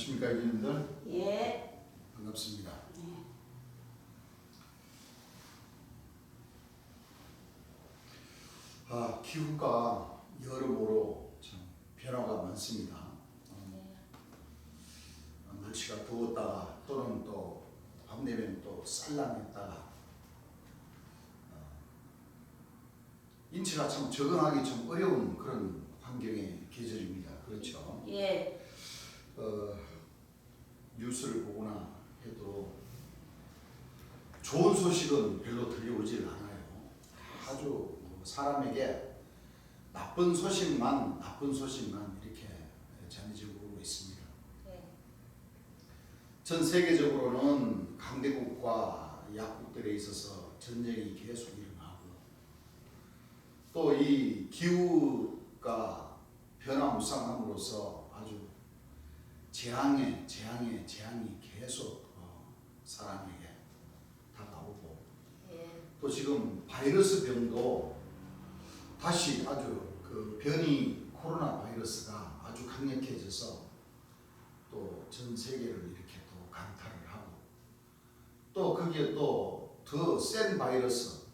안녕하십니까, 이인들? 예. 반갑습니다. 기후가 여러모로 참 변화가 많습니다. 날씨가 더웠다가 또는 또 밤 되면 또 쌀랑했다가 인체가 참 적응하기 좀 어려운 그런 환경의 계절입니다. 그렇죠? 예. 뉴스를 보거나 해도 좋은 소식은 별로 들려오질 않아요. 아주 사람에게 나쁜 소식만 이렇게 전해지고 오고 있습니다. 네. 전 세계적으로는 강대국과 약국들에 있어서 전쟁이 계속 일어나고 또 이 기후가 변화무쌍함으로써 아주 재앙이 계속 사람에게 다가오고 예. 또 지금 바이러스 병도 다시 아주 그 변이 코로나 바이러스가 아주 강력해져서 또 전 세계를 이렇게 또 강타를 하고 또 거기에 또 더 센 바이러스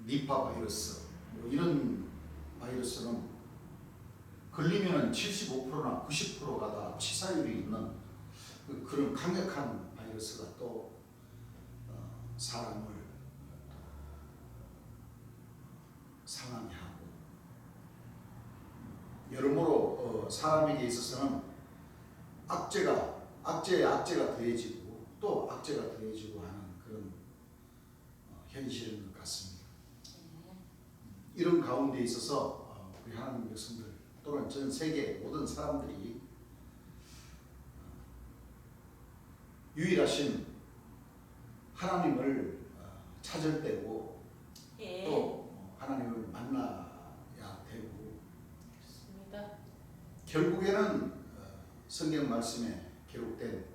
니파 바이러스 뭐 이런 바이러스는 걸리면 75%나 90%가 다 치사율이 있는 그런 강력한 바이러스가 또 사람을 상하게 하고 여러모로 사람에게 있어서는 악재에 악재가 더해지고 또 악재가 더해지고 하는 그런 현실인 것 같습니다. 이런 가운데 있어서 우리 하나님 백성들 또는 전 세계 모든 사람들이 유일하신 하나님을 찾을 때고 예. 또 하나님을 만나야 되고 좋습니다. 결국에는 성경 말씀에 기록된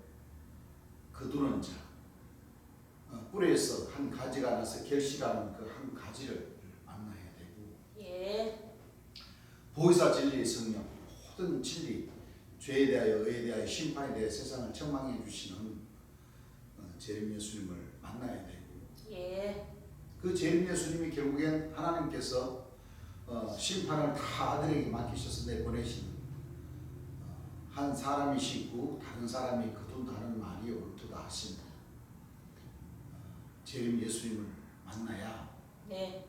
거두는 자 뿔에서 한 가지가 나서 결실하는 그 한 가지를 만나야 되고 예. 보혜사 진리의 성령 모든 진리 죄에 대하여 의에 대하여 심판에 대해 세상을 책망해 주시는 재림 예수님을 만나야 되고 예. 그 재림 예수님이 결국엔 하나님께서 심판을 다 아들에게 맡기셔서 내보내신 한 사람이시고 다른 사람이 거둔다는 말이 옳도다 하신 재림 예수님을 만나야 네.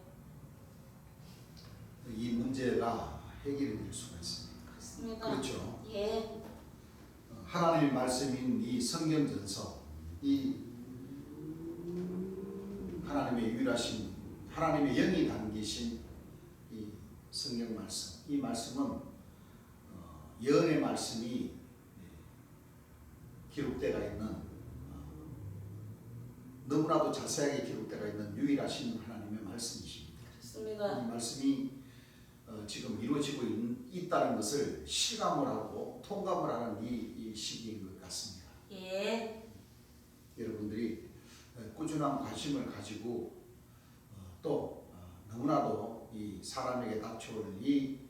이 문제가 해결이 될 수가 있습니다. 그렇습니다. 그렇죠. 예. 하나님의 말씀인 이 성경전서 이 하나님의 유일하신 하나님의 영이 담기신 이 성경 말씀 이 말씀은 예언의 말씀이 기록되어 있는 너무나도 자세하게 기록되어 있는 유일하신 하나님의 말씀이십니다. 그렇습니다. 이 말씀이 지금 이루어지고 있다는 것을 실감을 하고 통감을 하는 이 시기인 것 같습니다. 예. 여러분들이 꾸준한 관심을 가지고 또 너무나도 이 사람에게 닥쳐올 이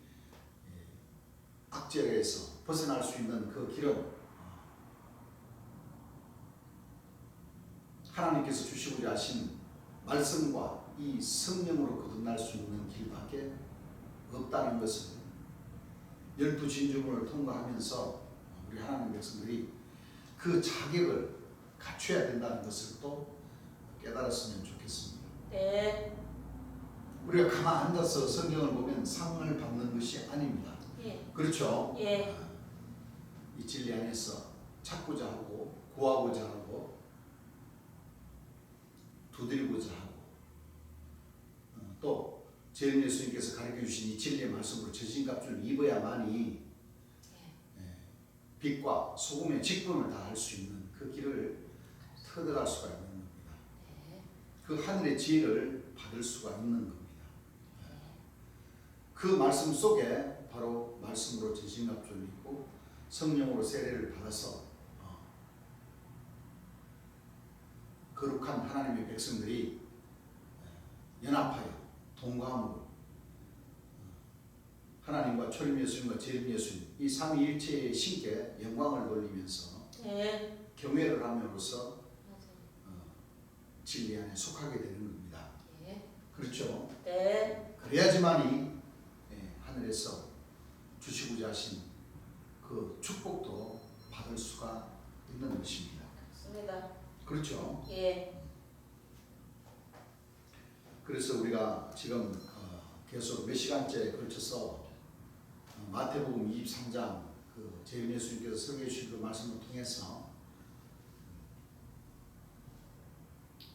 악재에서 벗어날 수 있는 그 길은 하나님께서 주시고자 하신 말씀과 이 성령으로 거듭날 수 있는 길밖에 없다는 것을 12진주문을 통과하면서 우리 하나님 백성들이 그 자격을 갖춰야 된다는 것을 또 깨달았으면 좋겠습니다. 네. 우리가 가만 앉아서 성경을 보면 상을 받는 것이 아닙니다. 예. 그렇죠? 예. 이 진리 안에서 찾고자 하고 구하고자 하고 두드리고자 하고 또 재림 예수님께서 가르쳐 주신 이 진리의 말씀으로 저진갑주를 입어야만이 빛과 소금의 직분을 다할 수 있는 그 길을 터득할 수가 있는 겁니다. 그 하늘의 지혜를 받을 수가 있는 겁니다. 그 말씀 속에 바로 말씀으로 저진갑주를 입고 성령으로 세례를 받아서 거룩한 하나님의 백성들이 연합하여 동감으로 하나님과 초림 예수님과 재림 예수님 이 삼위일체의 신께 영광을 돌리면서 네. 경외를 함으로써 맞아요. 진리 안에 속하게 되는 겁니다. 예. 그렇죠? 네. 그래야지만이 하늘에서 주시고자 하신 그 축복도 받을 수가 있는 것입니다. 맞습니다. 그렇죠? 예. 그래서 우리가 지금 계속 몇 시간째 걸쳐서 마태복음 23장 그 재림 예수님께서 설교해 주신 그 말씀을 통해서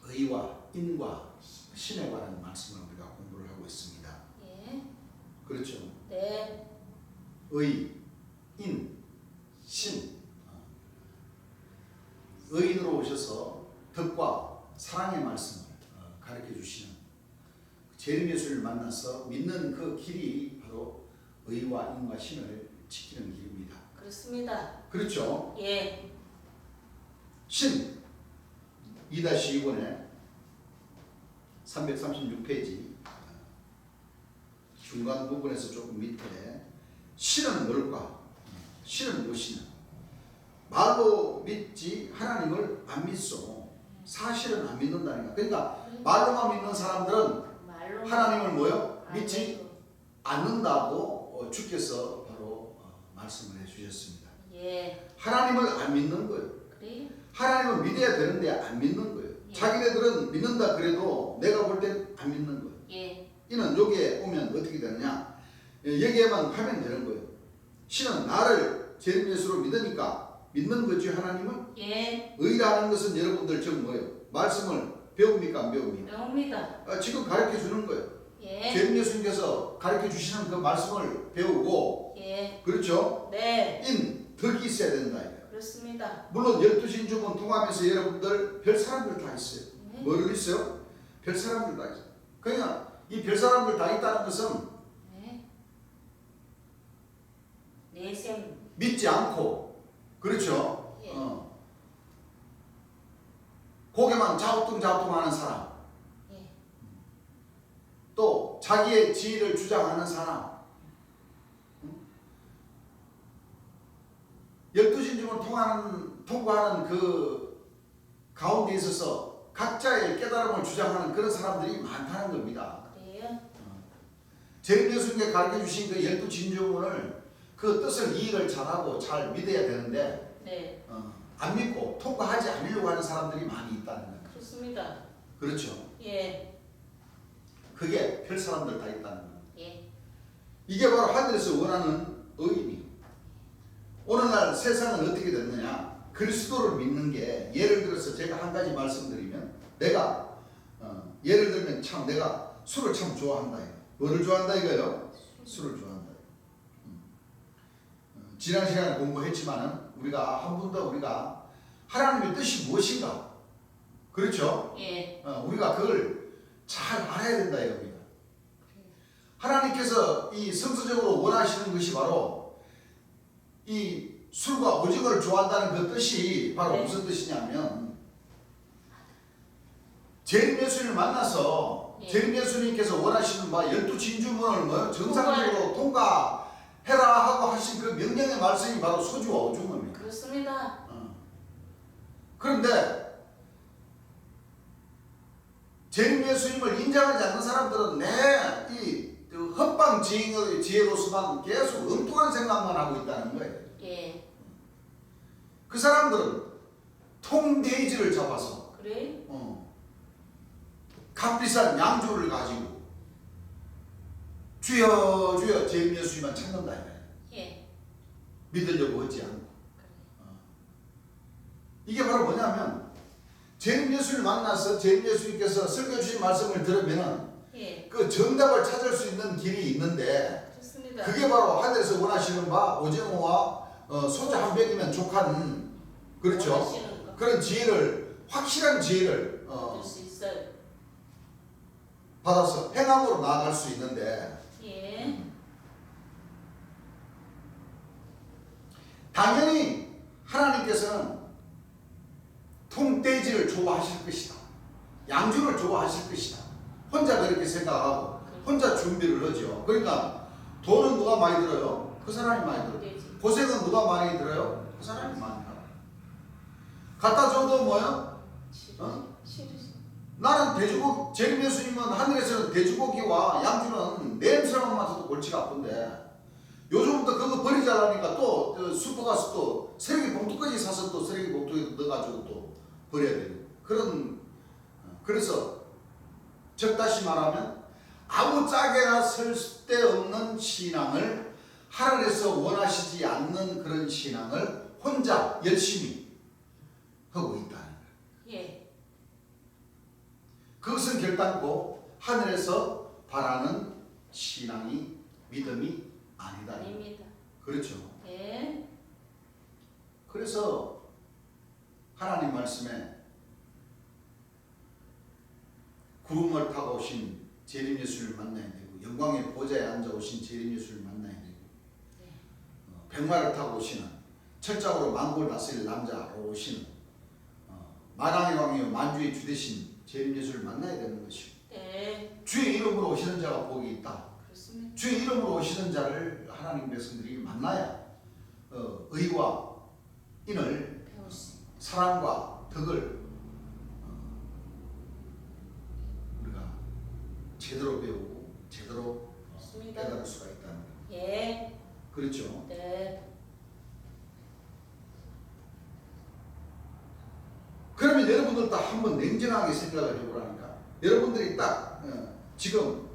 의와 인과 신에 관한 말씀을 우리가 공부를 하고 있습니다. 예. 그렇죠? 네. 의, 인, 신. 의인으로 오셔서 덕과 사랑의 말씀을 가르쳐 주시는 재림 예수를 만나서 믿는 그 길이 바로 의와 인과 신을 지키는 길입니다. 그렇습니다. 그렇죠? 예. 신 2-2번에 336페이지 중간 부분에서 조금 밑에 신은 뭘까? 신은 무엇이냐? 말로 믿지 하나님을 안 믿소. 사실은 안 믿는다니까. 그러니까 말로만 믿는 사람들은 말로 하나님을 뭐요? 믿지 않는다고 주께서 바로 말씀을 해주셨습니다. 예. 하나님을 안 믿는 거예요. 그래. 하나님을 믿어야 되는데 안 믿는 거예요. 예. 자기네들은 믿는다 그래도 내가 볼 땐 안 믿는 거예요. 예. 이는 여기에 오면 어떻게 되느냐? 여기에만 하면 되는 거예요. 신은 나를 재림 예수로 믿으니까 믿는 거지 하나님은? 예. 의라는 것은 여러분들 지금 뭐예요? 말씀을 배웁니까 안 배웁니까? 배웁니다. 지금 가르쳐 주는 거예요. 예. 재림 예수님께서 가르쳐 주시는 그 말씀을 배우고 예. 그렇죠? 네. 인, 덕이 있어야 된다 이거예요. 그렇습니다. 물론 12신주문 통하면서 여러분들 별 사람들 다 있어요. 네. 뭐를 있어요? 별 사람들 다 있어요. 그러니까 이 별 사람들 다 있다는 것은 네. 내생. 믿지 않고 그렇죠? 예. 고개만 자우뚱자우뚱하는 사람, 예. 또 자기의 지위를 주장하는 사람, 12신주문 통과하는 그 가운데 있어서 각자의 깨달음을 주장하는 그런 사람들이 많다는 겁니다. 그래요? 재림 예수님께 가르쳐 주신 그 12진주문을 그 뜻을 이해를 잘하고 잘 믿어야 되는데 네. 안 믿고 통과하지 않으려고 하는 사람들이 많이 있다는 거예요. 그렇습니다. 그렇죠? 예. 그게 별 사람들 다 있다는 거예요. 예. 이게 바로 하늘에서 원하는 의인이에요. 오늘날 세상은 어떻게 됐느냐? 그리스도를 믿는 게 예를 들어서 제가 한 가지 말씀드리면 내가 예를 들면 참 내가 술을 참 좋아한다 이거. 뭐를 좋아한다 이거요? 술을 좋아한다. 지난 시간에 공부했지만은 우리가 한 번 더 우리가 하나님의 뜻이 무엇인가? 그렇죠? 예. 우리가 그걸 잘 알아야 된다 이겁니다. 하나님께서 이 성서적으로 원하시는 것이 바로 이 술과 오징어를 좋아한다는 그 뜻이 바로 네. 무슨 뜻이냐면 재림 예수님을 만나서 예. 재림 예수님께서 원하시는 바 12진주문을 뭐 정상적으로 통과해라 하고 하신 그 명령의 말씀이 바로 소주와 오징어입니다. 그렇습니다. 그런데 재림 예수님을 인정하지 않는 사람들은 이 헛방 지혜로서만 계속 엉뚱한 생각만 하고 있다는 거예요. 예. 그 사람들은 통돼지를 잡아서 그래? 값비싼 양주를 가지고 주여 주여 재림 예수님만 찾는다 이거예요. 예. 믿으려고 하지 않고. 이게 바로 뭐냐면 재림 예수를 만나서 재림 예수님께서 설교 주신 말씀을 들으면은 예. 그 정답을 찾을 수 있는 길이 있는데 좋습니다. 그게 바로 하늘에서 원하시는 바 오징어와 소주 한 병이면 족한 그렇죠. 원하시는 거. 그런 지혜를 확실한 지혜를 얻을 수 있어요. 받아서 행함으로 나아갈 수 있는데 예. 당연히 하나님께서는 통돼지를 좋아하실 것이다. 양주를 좋아하실 것이다. 혼자 그렇게 생각하고 혼자 준비를 하죠. 그러니까 돈은 누가 많이 들어요? 그 사람이 많이 들어요. 되지. 고생은 누가 많이 들어요? 그 사람이 많이 들어요. 갖다 줘도 뭐요? 싫으시. 나는 돼지고기, 재림 예수님은 하늘에서는 돼지고기와 양주는 냄새만 맡아도 골치가 아픈데 요즘부터 그거 버리자라니까 또 슈퍼 가서 또 쓰레기 봉투까지 사서 또 쓰레기 봉투에 넣어가지고 또 버려야 되고 그런. 그래서 적다시 말하면 아무짝에나 쓸데없는 신앙을, 하늘에서 원하시지 않는 그런 신앙을 혼자 열심히 하고 있다는 거예요. 예. 그것은 결단코 하늘에서 바라는 신앙이, 믿음이 아니다. 아닙니다. 그렇죠. 예. 그래서 하나님 말씀에 구름을 타고 오신 재림 예수를 만나야 되고, 영광의 보좌에 앉아 오신 재림 예수를 만나야 되고, 백마를 타고 오시는, 철장으로 만국을 다스릴 남자로 오시는 만왕의 왕이요 만주의 주 되신 재림 예수를 만나야 되는 것이고, 네. 주의 이름으로 오시는 자가 복이 있다. 그렇습니다. 주의 이름으로 오시는 자를 하나님 백성들이 만나야 의와 인을, 배울 수. 사랑과 덕을 우리가 제대로 배우고 제대로 그렇습니다. 깨달을 수가 있다는 거예요. 예. 그렇죠. 네. 그러면 여러분들도 한번 냉정하게 생각을 해보라니까. 여러분들이 딱 지금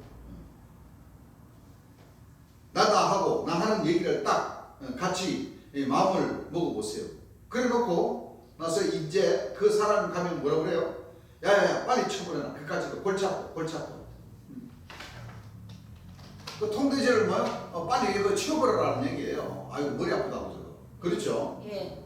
나하고 나 하는 얘기를 딱 같이 마음을 먹어보세요. 그래 놓고 나서 이제 그 사람 가면 뭐라고 그래요? 야야야 빨리 쳐버려라. 그까지 골치 아파 골치 아파. 그 통돼지를 뭐요? 빨리 이거 치워버려라는 얘기예요. 아이고 머리 아프다고 저거. 그렇죠? 예.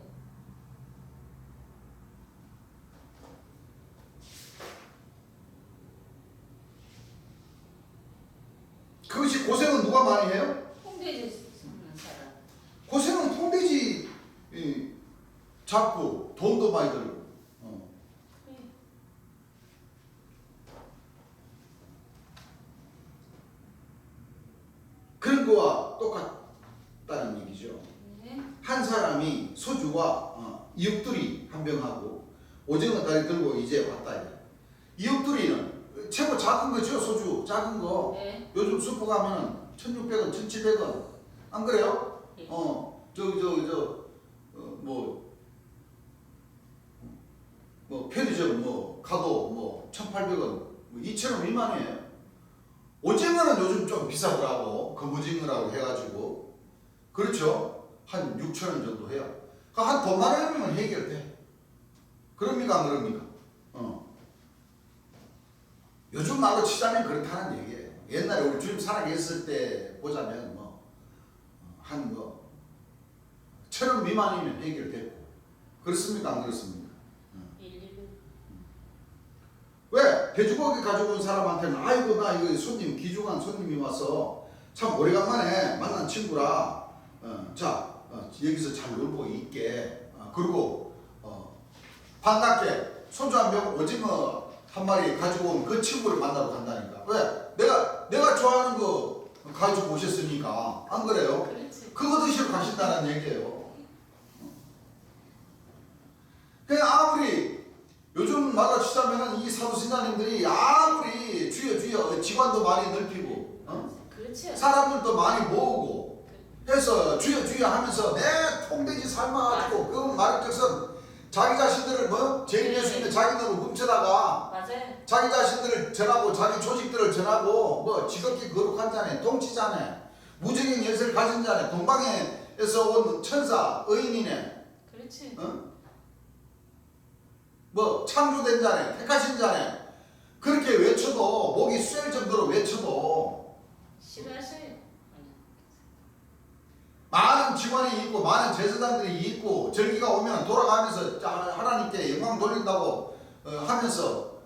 그것이 고생은 누가 많이 해요? 홍대에서 사는 사람. 고생은 통돼지 잡고 돈도 많이 들고. 예. 그런 거와 똑같다는 얘기죠. 네. 한 사람이 소주와 이육두리 한 병하고 오징어 다리 들고 이제 왔다. 이육두리는 최고 작은 거죠. 소주 작은 거. 네. 요즘 슈퍼 가면은 1,600원, 1,700원. 안 그래요? 예. 편의점 가도 1,800원, 2,000원 미만이에요. 오징어는 요즘 좀 비싸더라고. 금오징어라고 해가지고. 그렇죠? 한 6,000원 정도 해요. 한 돈만 원이면 해결돼. 그럽니까 안 그럽니까? 요즘 말로 치자면 그렇다는 얘기예요. 옛날에 우리 주님 살아계셨을 때 보자면 한 1,000원 미만이면 해결됐고. 그렇습니까 안 그렇습니까? 왜? 돼지고기 가져온 사람한테는 아이고 나 이거 손님 귀중한 손님이 와서 참 오래간만에 만난 친구라 여기서 잘 놀고 있게 그리고 반갑게 소주 한 병 오징어 한 마리 가지고 온 그 친구를 만나러 간다니까. 왜? 내가 좋아하는 거 가지고 오셨으니까. 안 그래요? 그렇지. 그거 드시러 가신다는 얘기예요. 그냥 아무리 요즘 말로 치자면은 이 사도신자님들이 아무리 주여 직관도 많이 넓히고 그렇죠. 사람들도 많이 모으고 해서 주여 하면서 내 통돼지 삶아가지고 그 말을즉슨 자기 자신들을 재림 예수님의 자기들을 훔쳐다가 맞아요. 자기 자신들을 전하고 자기 조직들을 전하고 지극히 거룩한 자네, 통치자네, 무적인 열쇠를 가진 자네, 동방에서 온 천사, 의인이네, 그렇지. 창조된 자네, 택하신 자네. 그렇게 외쳐도 목이 쇠일 정도로 외쳐도 싫어하셔요. 많은 직원이 있고 많은 제사장들이 있고 절기가 오면 돌아가면서 하나님께 영광 돌린다고 하면서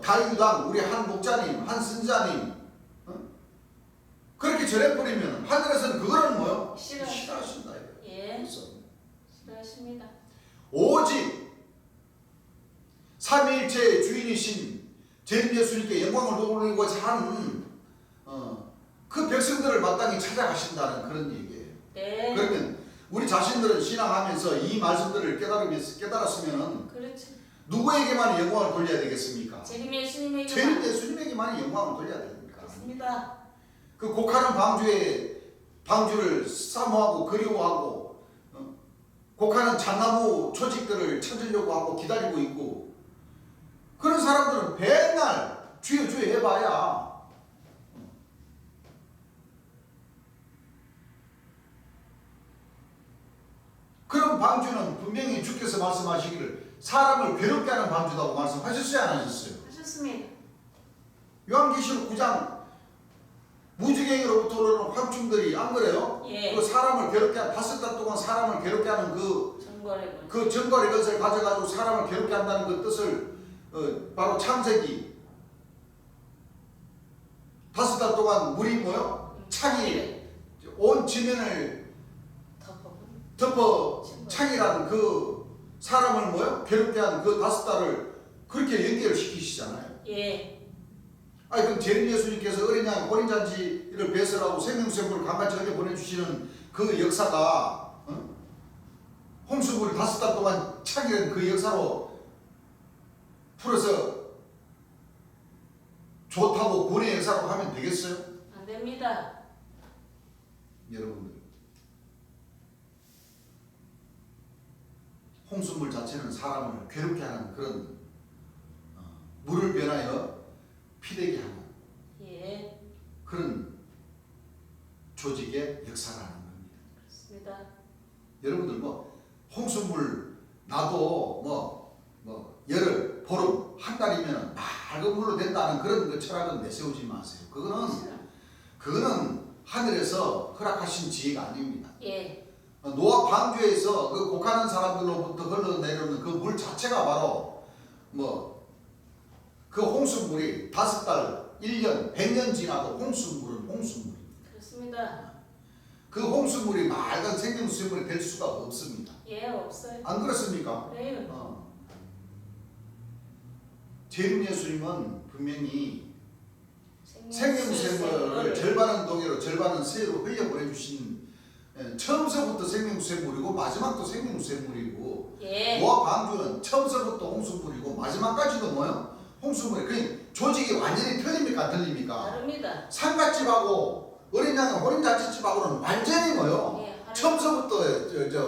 다윗당 우리 한 목자님, 한 선자님 그렇게 전해버리면 하늘에서는 그거는 뭐요? 싫어하신다. 예. 싫어하십니다. 오직 삼위일체의 주인이신 재림 예수님께 영광을 돌리고자 하는 그 백성들을 마땅히 찾아가신다는 그런 얘기예요. 네. 그러면 우리 자신들은 신앙하면서 이 말씀들을 깨달았으면은 그렇지. 누구에게만 영광을 돌려야 되겠습니까? 재림 예수님에게. 죄인 예수님에게만 영광을 돌려야 됩니까? 그렇습니다. 그 곡하는 방주를 사모하고 그리워하고 곡하는 잣나무 초직들을 찾으려고 하고 기다리고 있고 그런 사람들은 맨날 주여 주여 해봐야 그런 방주는 분명히 주께서 말씀하시기를 사람을 괴롭게 하는 방주다고 말씀하셨어요 안 하셨어요? 하셨습니다. 요한계시록 9장 무지개로부터 오르는 황충들이 안 그래요? 예. 그 사람을 괴롭게 하는 5달 동안 사람을 괴롭게 하는 정거래. 그 정거리 것을 가져가지고 사람을 괴롭게 한다는 그 뜻을 바로 창세기 5달 동안 물이 뭐요? 창이 온 지면을 덮어 창이라는 그 사람을 뭐요? 괴롭게 하는 그 5달을 그렇게 연결을 시키시잖아요. 예. 아니 그럼 재림 예수님께서 어린 양 혼인잔치를 배설하고 생명샘물을 강같이 흘려 보내주시는 그 역사가 홍수물이 5달 동안 창이라는 그 역사로 풀어서 좋다고 구원의 역사로 하면 되겠어요? 안 됩니다. 여러분들 홍수물 자체는 사람을 괴롭게 하는 그런 물을 변하여 피되게 하는 예. 그런 조직의 역사라는 겁니다. 그렇습니다. 여러분들 뭐 홍수물 나도 뭐 열흘 보름 한 달이면 맑은 물로 된다는 그런 그 철학은 내세우지 마세요. 그거는 하늘에서 허락하신 지혜가 아닙니다. 예. 노아 방주에서 그 곡하는 사람들로부터 흘러내려오는 그 물 자체가 바로 그 홍수물이 5달, 1년, 100년 지나도 홍수물은 홍수물입니다. 그렇습니다. 그 홍수물이 맑은 생명수물이 될 수가 없습니다. 예, 없어요. 안 그렇습니까? 네. 재림 예수님은 분명히 생명수물을 절반은 독이로 절반은 새로 흘려보내주신 처음서부터 생명수물이고 마지막도 생명수물이고 예. 노아 방주는 처음서부터 홍수물이고 마지막까지도 뭐요? 홍수물이 그 조직이 완전히 틀립니까? 안 틀립니까? 다릅니다. 상갓집하고 어린 양의 혼인잔치집하고는 완전히 뭐요? 예, 처음서부터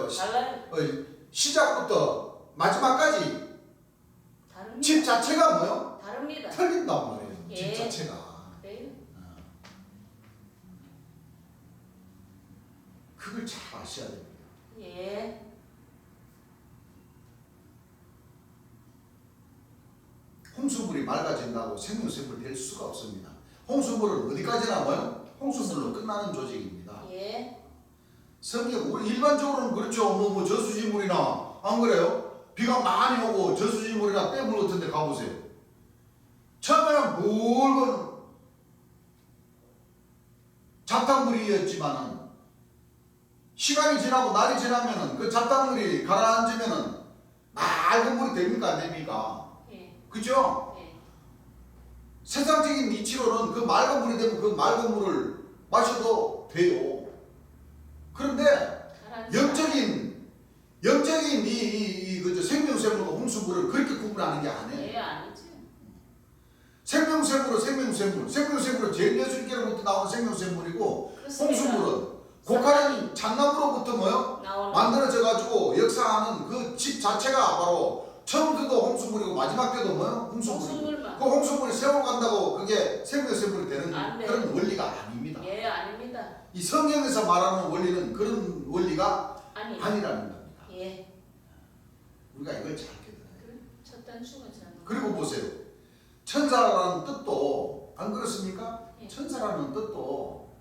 달라요. 시작부터 마지막까지 다릅니다. 집 자체가 뭐요? 다릅니다. 틀린단 말이에요. 예. 집 자체가. 그래요. 그걸 잘 아셔야 됩니다. 예. 홍수물이 맑아진다고 생명샘물 될 수가 없습니다. 홍수물은 어디까지나 뭐요? 홍수물로 끝나는 조직입니다. 예. 성경 우리 일반적으로는 그렇죠. 뭐 저수지물이나 안 그래요? 비가 많이 오고 저수지물이나 떼물 같은 데 가보세요. 처음에는 묽은 잡탕물이었지만은 시간이 지나고 날이 지나면은 그 잡탕물이 가라앉으면은 맑은 물이 됩니까? 안 됩니까? 예. 그죠? 예. 세상적인 이치로는 그 맑은 물이 되면 그 맑은 물을 마셔도 돼요. 그런데 영적인 이 생명샘물과 홍수물을 그렇게 구분하는 게 아니에요. 예, 아니지. 생명샘물은 생명샘물은 제일 예수님께로부터 나온 생명샘물이고 그렇습니다. 홍수물은 곡하는 잣나무로부터 뭐요? 나오는 만들어져 가지고 역사하는 그 집 자체가 바로 처음 때도 홍수물이고 마지막 때도 뭐요? 홍수물이고 홍수물만. 그 홍수물이 세월 간다고 그게 생명샘물이 되는 안 돼요. 그런 원리가 아닙니다. 예, 아닙니다. 이 성경에서 말하는 원리는 그런 원리가 아니. 아니라는 겁니다. 예. 우리가 이걸 잘 깨달아야 돼요. 첫 단추가 잘. 그리고 보세요. 천사라는 뜻도 안 그렇습니까? 예. 천사라는 뜻도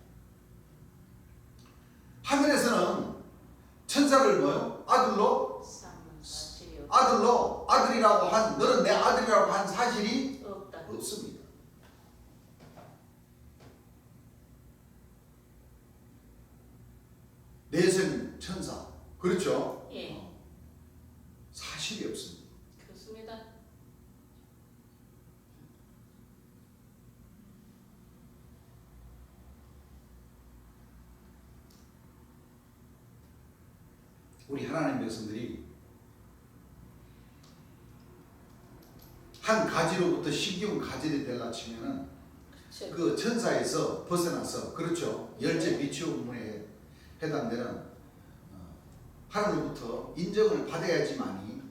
하늘에서는 천사를 뭐요? 아들이라고 한 너는 내 아들이라고 한 사실이 없다. 없습니다. 내생 천사 그렇죠? 예. 사실이 없습니다. 그렇습니다. 우리 하나님 백성들이 한 가지로부터 신기한 가지를 되려 치면은 그렇죠. 그 천사에서 벗어나서 그렇죠. 열째 비추음에 해당되는 하나님으로부터 인정을 받아야지만이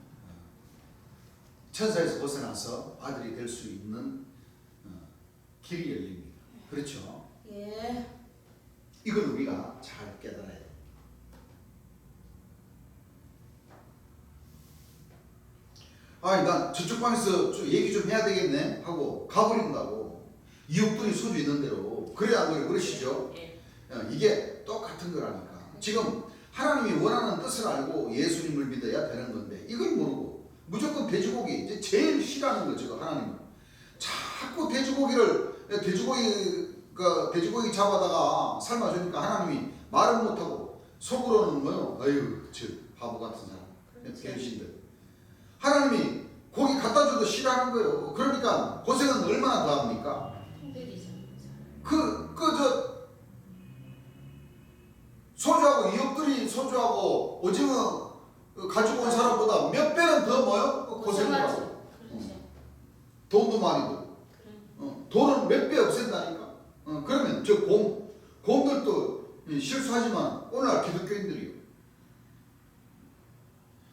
천사에서 벗어나서 아들이 될 수 있는 길이 열립니다. 그렇죠. 예. 이걸 우리가 잘 깨달아야 돼요. 난 저쪽 방에서 좀 얘기 좀 해야 되겠네 하고 가버린다고. 이웃들이 소주 있는 대로. 그래 안 그래? 그러시죠? 예. 이게 똑같은 거라니까. 지금 하나님이 원하는 뜻을 알고 예수님을 믿어야 되는 건데 이걸 모르고 무조건 돼지고기 이제 제일 싫어하는 거죠. 하나님 자꾸 돼지고기 잡아다가 삶아주니까 하나님이 말은 못하고 속으로는 뭐요? 아유 저 바보 같은 사람 배신들. 하나님이 고기 갖다 줘도 싫어하는 거예요. 그러니까 고생은 얼마나 더 합니까? 소주하고 이웃들이 소주하고 오징어 가지고 온 사람보다 몇 배는 더 뭐요? 고생을 하고. 돈도 많이 들고. 돈은 몇 배 없앤다니까. 그러면 저 곰들도 실수하지만 오늘날 기독교인들이요.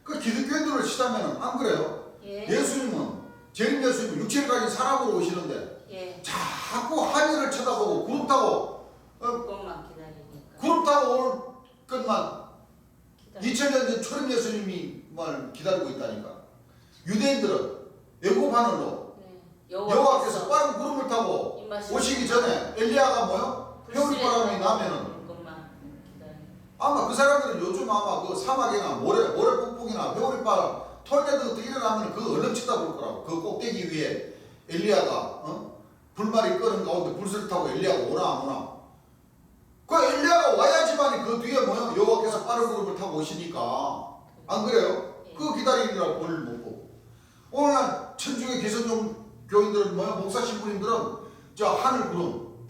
그 기독교인들을 치자면 안 그래요? 예. 예수님은 재림 예수님은 육체를 가진 사람으로 오시는데 예. 자꾸 하늘을 쳐다보고 구름 타고 그것만 기다리니까. 구름 타고 올 것만 기다리. 2000년 전 초림 예수님만 기다리고 있다니까. 유대인들은 애굽하늘로 네. 여호와께서 빠른 구름을 타고 입맛이 오시기 전에 엘리야가 뭐요? 겨울바람이 나면은 그것만 기다리. 아마 그 사람들은 요즘 아마 그 사막이나 모래 폭풍이나 회오리바람 토네도 일어나면 그 얼른 쳐다볼 거라고. 그 꼭대기 위에 엘리야가 불말이 끄는 가운데 불을 타고 엘리야가 오나 안 오나. 그 엘리야가 와야지만 그 뒤에 뭐요? 여호와께서 빠른 구름을 타고 오시니까. 안 그래요? 그 기다리느라고 볼일 못 보고. 오늘날 천주교 기성용 교인들은 뭐요? 목사 신부님들은 저 하늘 구름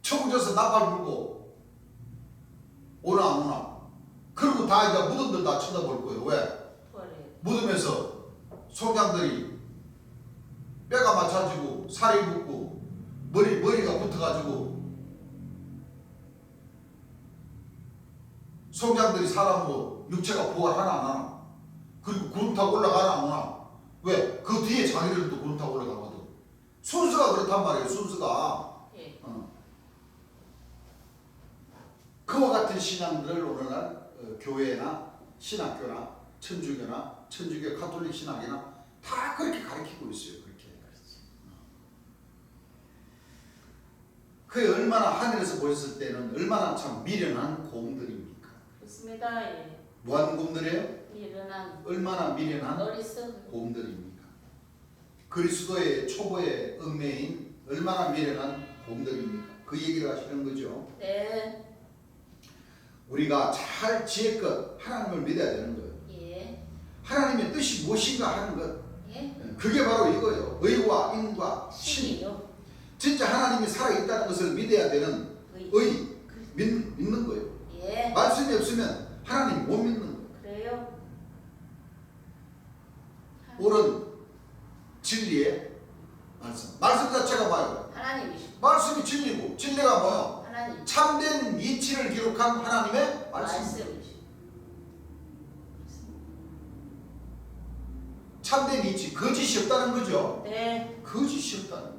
천국에서 나팔 불고 오나 안 오나. 그리고 다 이제 무덤들 다 쳐다볼 거예요. 왜? 무덤에서 소장들이 뼈가 맞춰지고 살이 붙고 머리가 붙어가지고 소장들이 사람으로 육체가 부활하나 안 하나. 그리고 구름 타고 올라가나 안 오나. 왜? 그 뒤에 자기들도 구름 타고 올라가거든. 순서가 그렇단 말이에요. 순서가. 예. 그와 같은 신앙들을 오늘날 교회나 신학교나 천주교 가톨릭 신학이나 다 그렇게 가르치고 있어요. 그렇게. 그게 얼마나 하늘에서 보셨을 때는 얼마나 참 미련한 곰들입니까? 그렇습니다. 예. 뭐하는 곰들이에요? 미련한 얼마나 미련한 어리석은 곰들입니까? 그리스도의 초보의 얽매인 얼마나 미련한 곰들입니까? 그 얘기를 하시는 거죠. 네. 우리가 잘 지혜껏 하나님을 믿어야 되는 거예요. 예. 하나님의 뜻이 무엇인가 하는 것. 예. 그게 바로 이거예요. 의와 인과 신. 신이요. 진짜 하나님이 살아있다는 것을 믿어야 되는 의. 믿는 거예요. 예. 말씀이 없으면 하나님 못 믿는 거예요. 그래요. 옳은 진리의 말씀. 말씀 자체가 뭐예요? 하나님이시고 말씀이 진리고 진리가 뭐예요? 하나님 참된 이치를 기록한 하나님의 말씀. 말씀이시고 참된 이치. 거짓이 없다는 거죠. 네. 거짓이 없다는 거예요.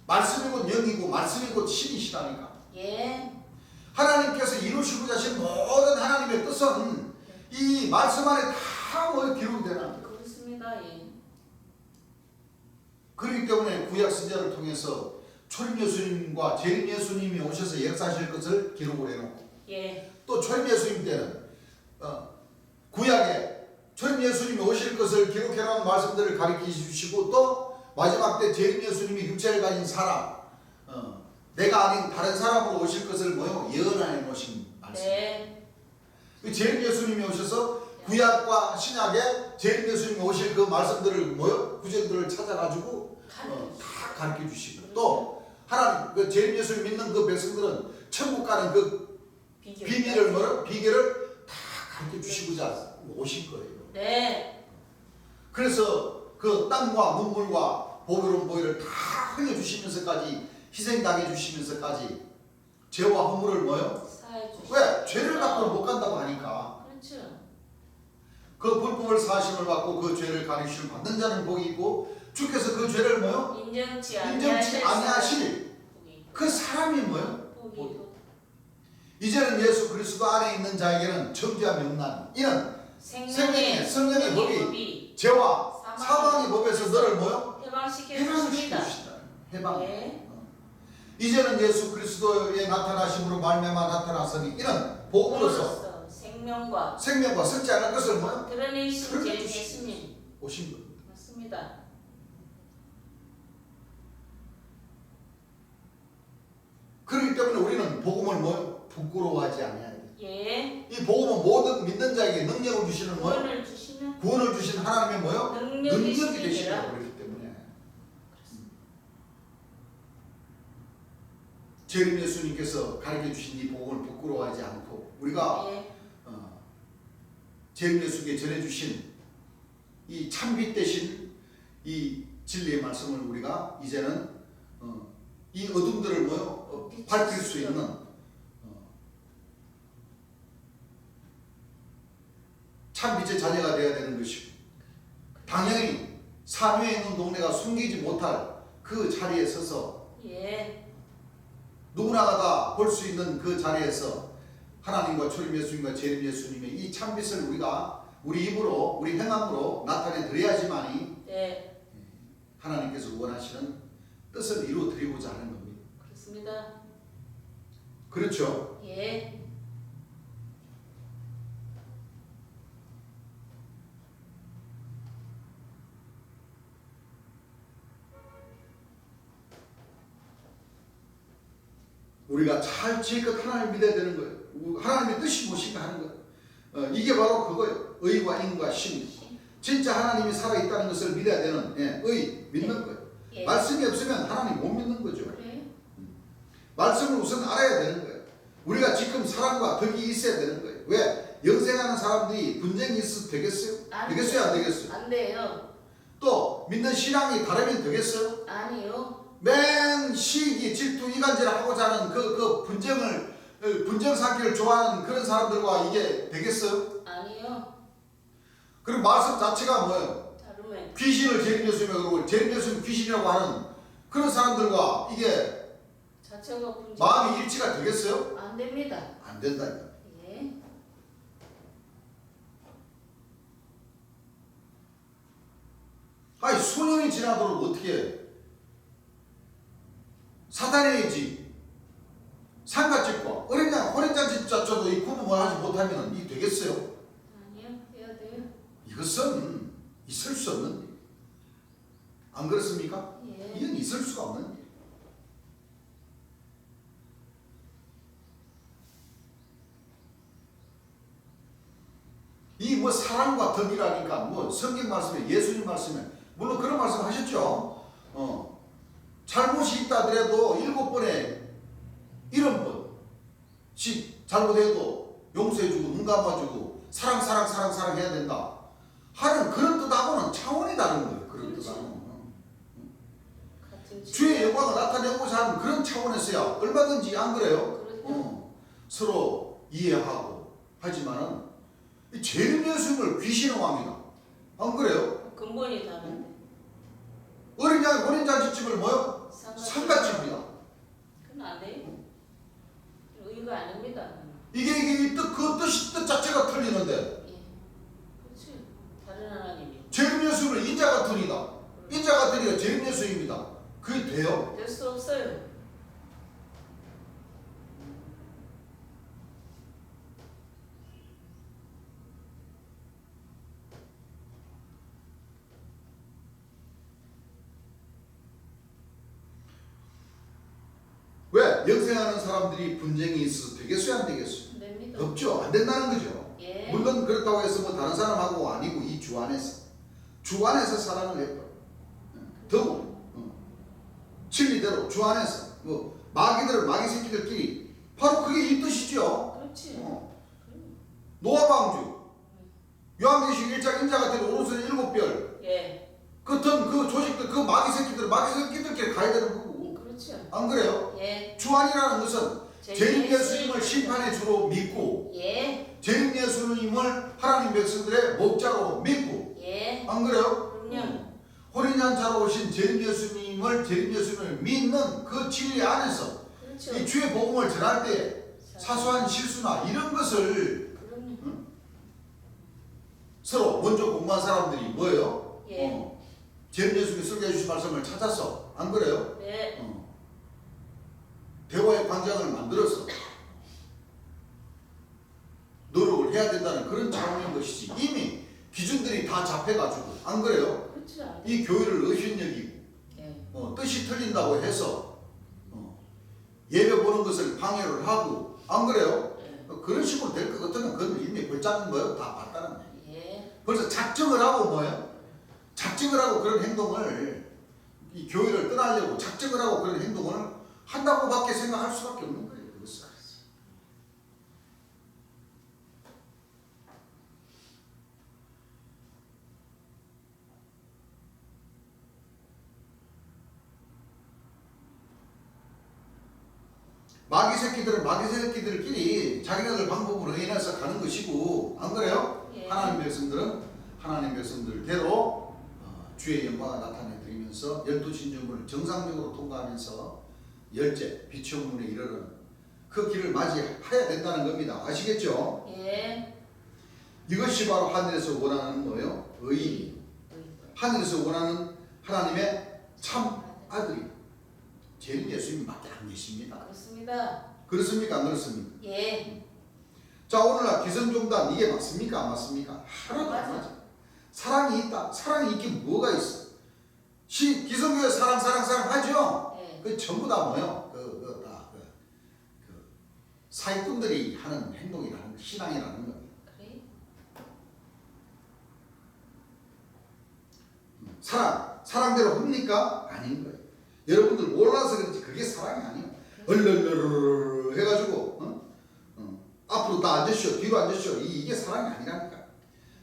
말씀이 곧 영이고 말씀이 곧 신이시다니까. 예. 하나님께서 이루시고자 하신 모든 하나님의 뜻은 이 말씀 안에 다 기록이 되는 거예요. 그렇습니다. 예. 그렇기 때문에 구약 시대를 통해서 초림 예수님과 재림 예수님이 오셔서 역사하실 것을 기록을 해놓고 예. 또 초림 예수님 때는 구약에 초림 예수님이 오실 것을 기록해놓은 말씀들을 가르쳐 주시고 또 마지막 때 재림 예수님이 육체를 가진 사람 내가 아닌 다른 사람으로 오실 것을 뭐요? 예언해 놓으신 말씀. 네. 재림 예수님이 오셔서 구약과 신약에 재림 예수님이 오실 그 말씀들을 뭐요? 구절들을 찾아가지고 다 가르쳐 주시고 또 하나님 그 재림 예수를 믿는 그 백성들은 천국 가는 그 비밀을 뭐라 비결을 다 가르쳐 주시고자 오신 거예요. 네. 그래서 그 땀과 눈물과 보배로운 보혈을 다 흘려 주시면서까지 희생당해 주시면서까지 죄와 허물을 뭐요? 사해 주시고. 왜? 죄를 갖고는 못 간다고 하니까. 그렇죠. 그 불법을 사심을 받고 그 죄를 가르치심을 받는 자는 복이 있고 주께서 그 죄를 뭐요? 인정치 아니하실 그 사람이 뭐요? 복이 이제는 예수 그리스도 안에 있는 자에게는 정죄함이 없나니 이는 생명의 성령의 법이 죄와 사망의 법에서 너를 뭐요? 해방시켜 해방시켜 주십니다. 주신다. 해방. 네. 이제는 예수 그리스도의 나타나심으로 말미암아 나타났으니 이는 복음으로서 생명과 썩지 않을 것을 뭐요? 드러내신 제 예수님 오신 겁니다. 맞습니다. 그렇기 때문에 우리는 복음을 뭐요? 부끄러워하지 않아야 돼. 예. 이 복음은 모든 믿는 자에게 능력을 주시는 뭐요? 구원을 주신 하나님의 뭐요? 능력이 되시라고 그렇기 때문에 재림 예수님께서 가르쳐 주신 이 복음을 부끄러워하지 않고 우리가 예. 재림 예수께 전해 주신 이 참빛 대신 이 진리의 말씀을 우리가 이제는 이 어둠들을 뭐요? 밝힐 수 있는 참빛의 자녀가 되어야 되는 것이고 당연히 산위에 있는 동네가 숨기지 못할 그 자리에 서서 예. 누구나가 다 볼 수 있는 그 자리에서 하나님과 초림 예수님과 재림 예수님의 이 참빛을 우리가 우리 입으로 우리 행함으로 나타내 드려야지만이 네. 하나님께서 원하시는 뜻을 이루어 드리고자 하는 겁니다. 그렇습니다. 그렇죠? 예. 우리가 잘 지혜껏 하나님을 믿어야 되는 거예요. 하나님의 뜻이 무엇인가 하는 거예요. 이게 바로 그거예요. 의와 인과 신. 진짜 하나님이 살아있다는 것을 믿어야 되는 의, 믿는 거예요. 예. 말씀이 없으면 하나님 못 믿는 거죠. 그래. 말씀을 우선 알아야 되는 거예요. 우리가 지금 사랑과 덕이 있어야 되는 거예요. 왜? 영생하는 사람들이 분쟁이 있어도 되겠어요? 되겠어요? 안 되겠어요? 안 돼요. 또 믿는 신앙이 다르면 되겠어요? 아니요. 맨 시기, 질투, 이간질을 하고자 하는 그 분쟁 쌓기를 좋아하는 그런 사람들과 이게 되겠어요? 아니요. 그리고 말씀 자체가 뭐예요? 다르면 귀신을 재림 예수님이라고 그러고 재림 예수님 귀신이라고 하는 그런 사람들과 이게 자체가 분쟁. 마음이 일치가 되겠어요? 안 됩니다. 안 된다니까. 예. 아니 수년이 지나도록 어떻게 해? 사단의 집, 상갓집과 어린장 집자쳐도 이 구분을 하지 못하면 이 되겠어요? 아니요. 해야 돼요. 이것은 있을 수 없는 일. 안 그렇습니까? 예. 이건 있을 수가 없는 일. 이 뭐 사랑과 덕이라니까 뭐 성경 말씀에 예수님 말씀에 물론 그런 말씀 하셨죠. 잘못이 있다 하더라도 7번에 70번씩 잘못해도 용서해주고 눈 감아주고 사랑 해야 된다 하는 그런 뜻하고는 차원이 다른 거예요. 그런 그렇죠. 뜻하고는 같은 주의 영광을 나타내고자 하는 그런 차원에서야 얼마든지 안 그래요? 그렇죠. 서로 이해하고 하지만은 이 재림 예수님을 귀신의 왕이다 안 그래요? 근본이 다른데. 어린 잔치집을 뭐요? 상갓집이야. 그건 안 돼요. 의가 아닙니다. 이게 그 뜻 자체가 틀리는데 예. 그렇지. 다른 하나님이. 재림 예수는 인자 같은 이다. 인자 같은 이가 재림 예수입니다. 그게 돼요? 될 수 없어요. 왜? 영생하는 사람들이 분쟁이 있어서 되겠어요? 안 되겠어요? 안 됩니다. 없죠. 안 된다는 거죠. 예. 물론 그렇다고 해서 뭐 다른 사람하고 아니고 이 주 안에서 사랑을 해요. 더욱 진리대로 주 안에서 뭐 마귀 새끼들끼리 바로 그게 이 뜻이죠. 그렇지. 노아 방주, 요한계시록 1장 인자가 된 오른손 7별, 예. 그튼 그 조직들, 그 마귀 새끼들끼리 가야 되는 거고. 그렇죠. 안 그래요? 예. 주안이라는 것은 재림 예수님을 심판의 주로 믿고, 예. 재림 예수님을 하나님 백성들의 목자로 믿고, 예. 안 그래요? 그럼요. 호리년차로 오신 재림 예수님을 믿는 그 진리 안에서 그렇죠. 이 주의 복음을 전할 때 사소한 실수나 이런 것을 그럼요. 서로 먼저 공부한 사람들이 뭐예요? 예. 재림 예수님이 설교해 주신 말씀을 찾아서, 안 그래요? 네. 대화의 광장을 만들어서 노력을 해야 된다는 그런 차원인 것이지, 이미 기준들이 다 잡혀가지고, 안 그래요? 그렇죠. 이 교회를 의심여기고 예. 뜻이 틀린다고 해서 예배 보는 것을 방해를 하고, 안 그래요? 예. 그런 식으로 될 것 같으면 그건 이미 골짜는 거예요. 다 봤다는 거예요. 예. 벌써 작정을 하고 뭐예요? 작정을 하고 그런 행동을, 이 교회를 떠나려고 작정을 하고 그런 행동을 한다고밖에 생각할 수밖에 없는 거예요. 그것은. 마귀 새끼들끼리 자기네들 방법으로 인해서 가는 것이고, 안 그래요? 예. 하나님 백성들은 하나님 백성들대로 주의 영광을 나타내 드리면서 12신중문을 정상적으로 통과하면서 열째 비천문에 이르는 그 길을 맞이해야 된다는 겁니다. 아시겠죠? 예. 이것이 바로 하늘에서 원하는 뭐예요? 의인. 하늘에서 원하는 하나님의 참 아들이 재림 예수님밖에 안 계십니다. 그렇습니다. 그렇습니까? 안 그렇습니까? 예. 자, 오늘날 기성종단 이게 맞습니까? 안 맞습니까? 하나도 안 맞아요. 맞아. 사랑이 있다. 사랑이 있긴 뭐가 있어? 기성교회 사랑 하죠? 예. 그 전부 다 뭐요? 사기꾼들이 하는 행동이라는, 신앙이라는 겁니다. 그래. 사랑대로 합니까? 아닌 거예요. 여러분들 몰라서 그런지 그게 사랑이 아니에요. 얼얼얼 해가지고 앞으로 다 앉으시오, 뒤로 앉으시오, 이게 사랑이 아니라니까.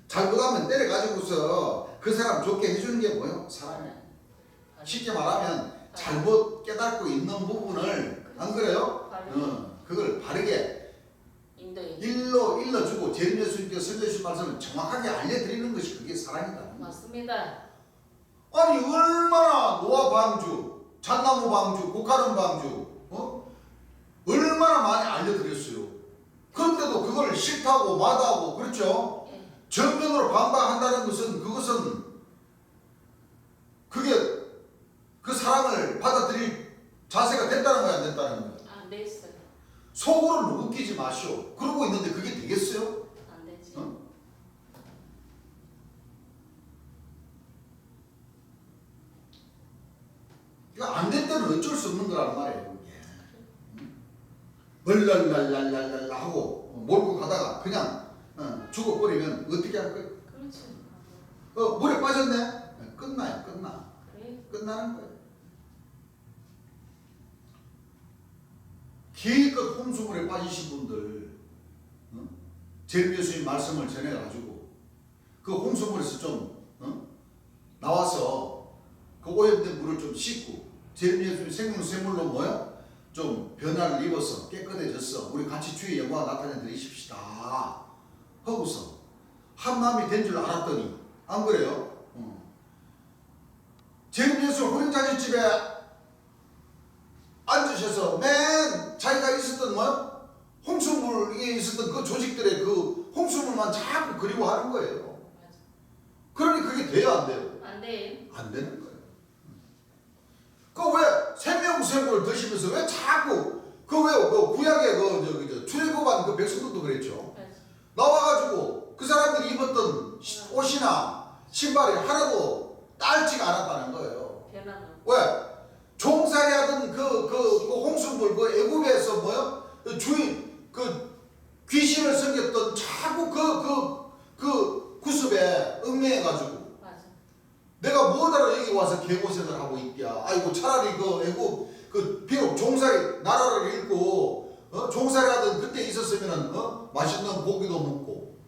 잘못하면 때려가지고서 그 사람 좋게 해주는 게 뭐예요? 사랑이에요. 쉽게 말하면 잘못 깨닫고 있는 부분을, 안 그래요? 그걸 바르게 일러주고 재림 예수님께서 설교하신 말씀을 정확하게 알려드리는 것이 그게 사랑이다. 맞습니다. 아니 얼마나 노아 방주, 잣나무 방주, 고카름 방주 얼마나 많이 알려드렸어요. 그런데도 그걸 싫다고 마다하고, 그렇죠? 예. 정면으로 반박한다는 것은 그게 그 사랑을 받아들일 자세가 됐다는 거야, 안 됐다는 거야? 안 돼 있어요. 속으로는 웃기지 마시오. 그러고 있는데 그게 되겠어요? 안 되지. 이거 안 될 때는 어쩔 수 없는 거란 말이에요. 널랄랄랄랄랄 하고 몰고 가다가 그냥 죽어버리면 어떻게 할 거예요? 그렇지. 물에 빠졌네? 끝나요. 그래. 끝나는 거예요. 기껏 홍수물에 빠지신 분들, 재림 예수님 말씀을 전해가지고 그 홍수물에서 좀 나와서 그 오염된 물을 좀 씻고 재림 예수님 생명샘물로 뭐야? 좀 변화를 입어서 깨끗해졌어. 우리 같이 주의 영광을 나타내 드리십시다 하고서 한 마음이 된 줄 알았더니, 안 그래요? 재림 예수 호ring자질집에 앉으셔서 맨 자기가 있었던 뭐야? 홍수물에 있었던 그 조직들의 그 홍수물만 자꾸 그리워하는 거예요. 맞아. 그러니 그게 돼요, 안 돼요? 안 돼. 안 되는 거예요. 그 왜 생명샘물을 드시면서 왜 자꾸 그 구약의 출애굽한 그 백성들도 그랬죠. 맞아. 나와가지고 그 사람들이 입었던 옷이나 신발이 하나도 딸지가 않았다는 거예요. 변화는. 왜? 종살이 하던 그 홍수물, 그 애굽에서 주인, 귀신을 섬겼던 자꾸 그 구습에 얽매여가지고 맞아. 내가 뭐하러 여기 와서 개고생을 하고 있냐. 아이고 차라리 애굽 비록 종살이 나라를 잃고 종살이 하던 그때 있었으면은 맛있는 고기도 먹고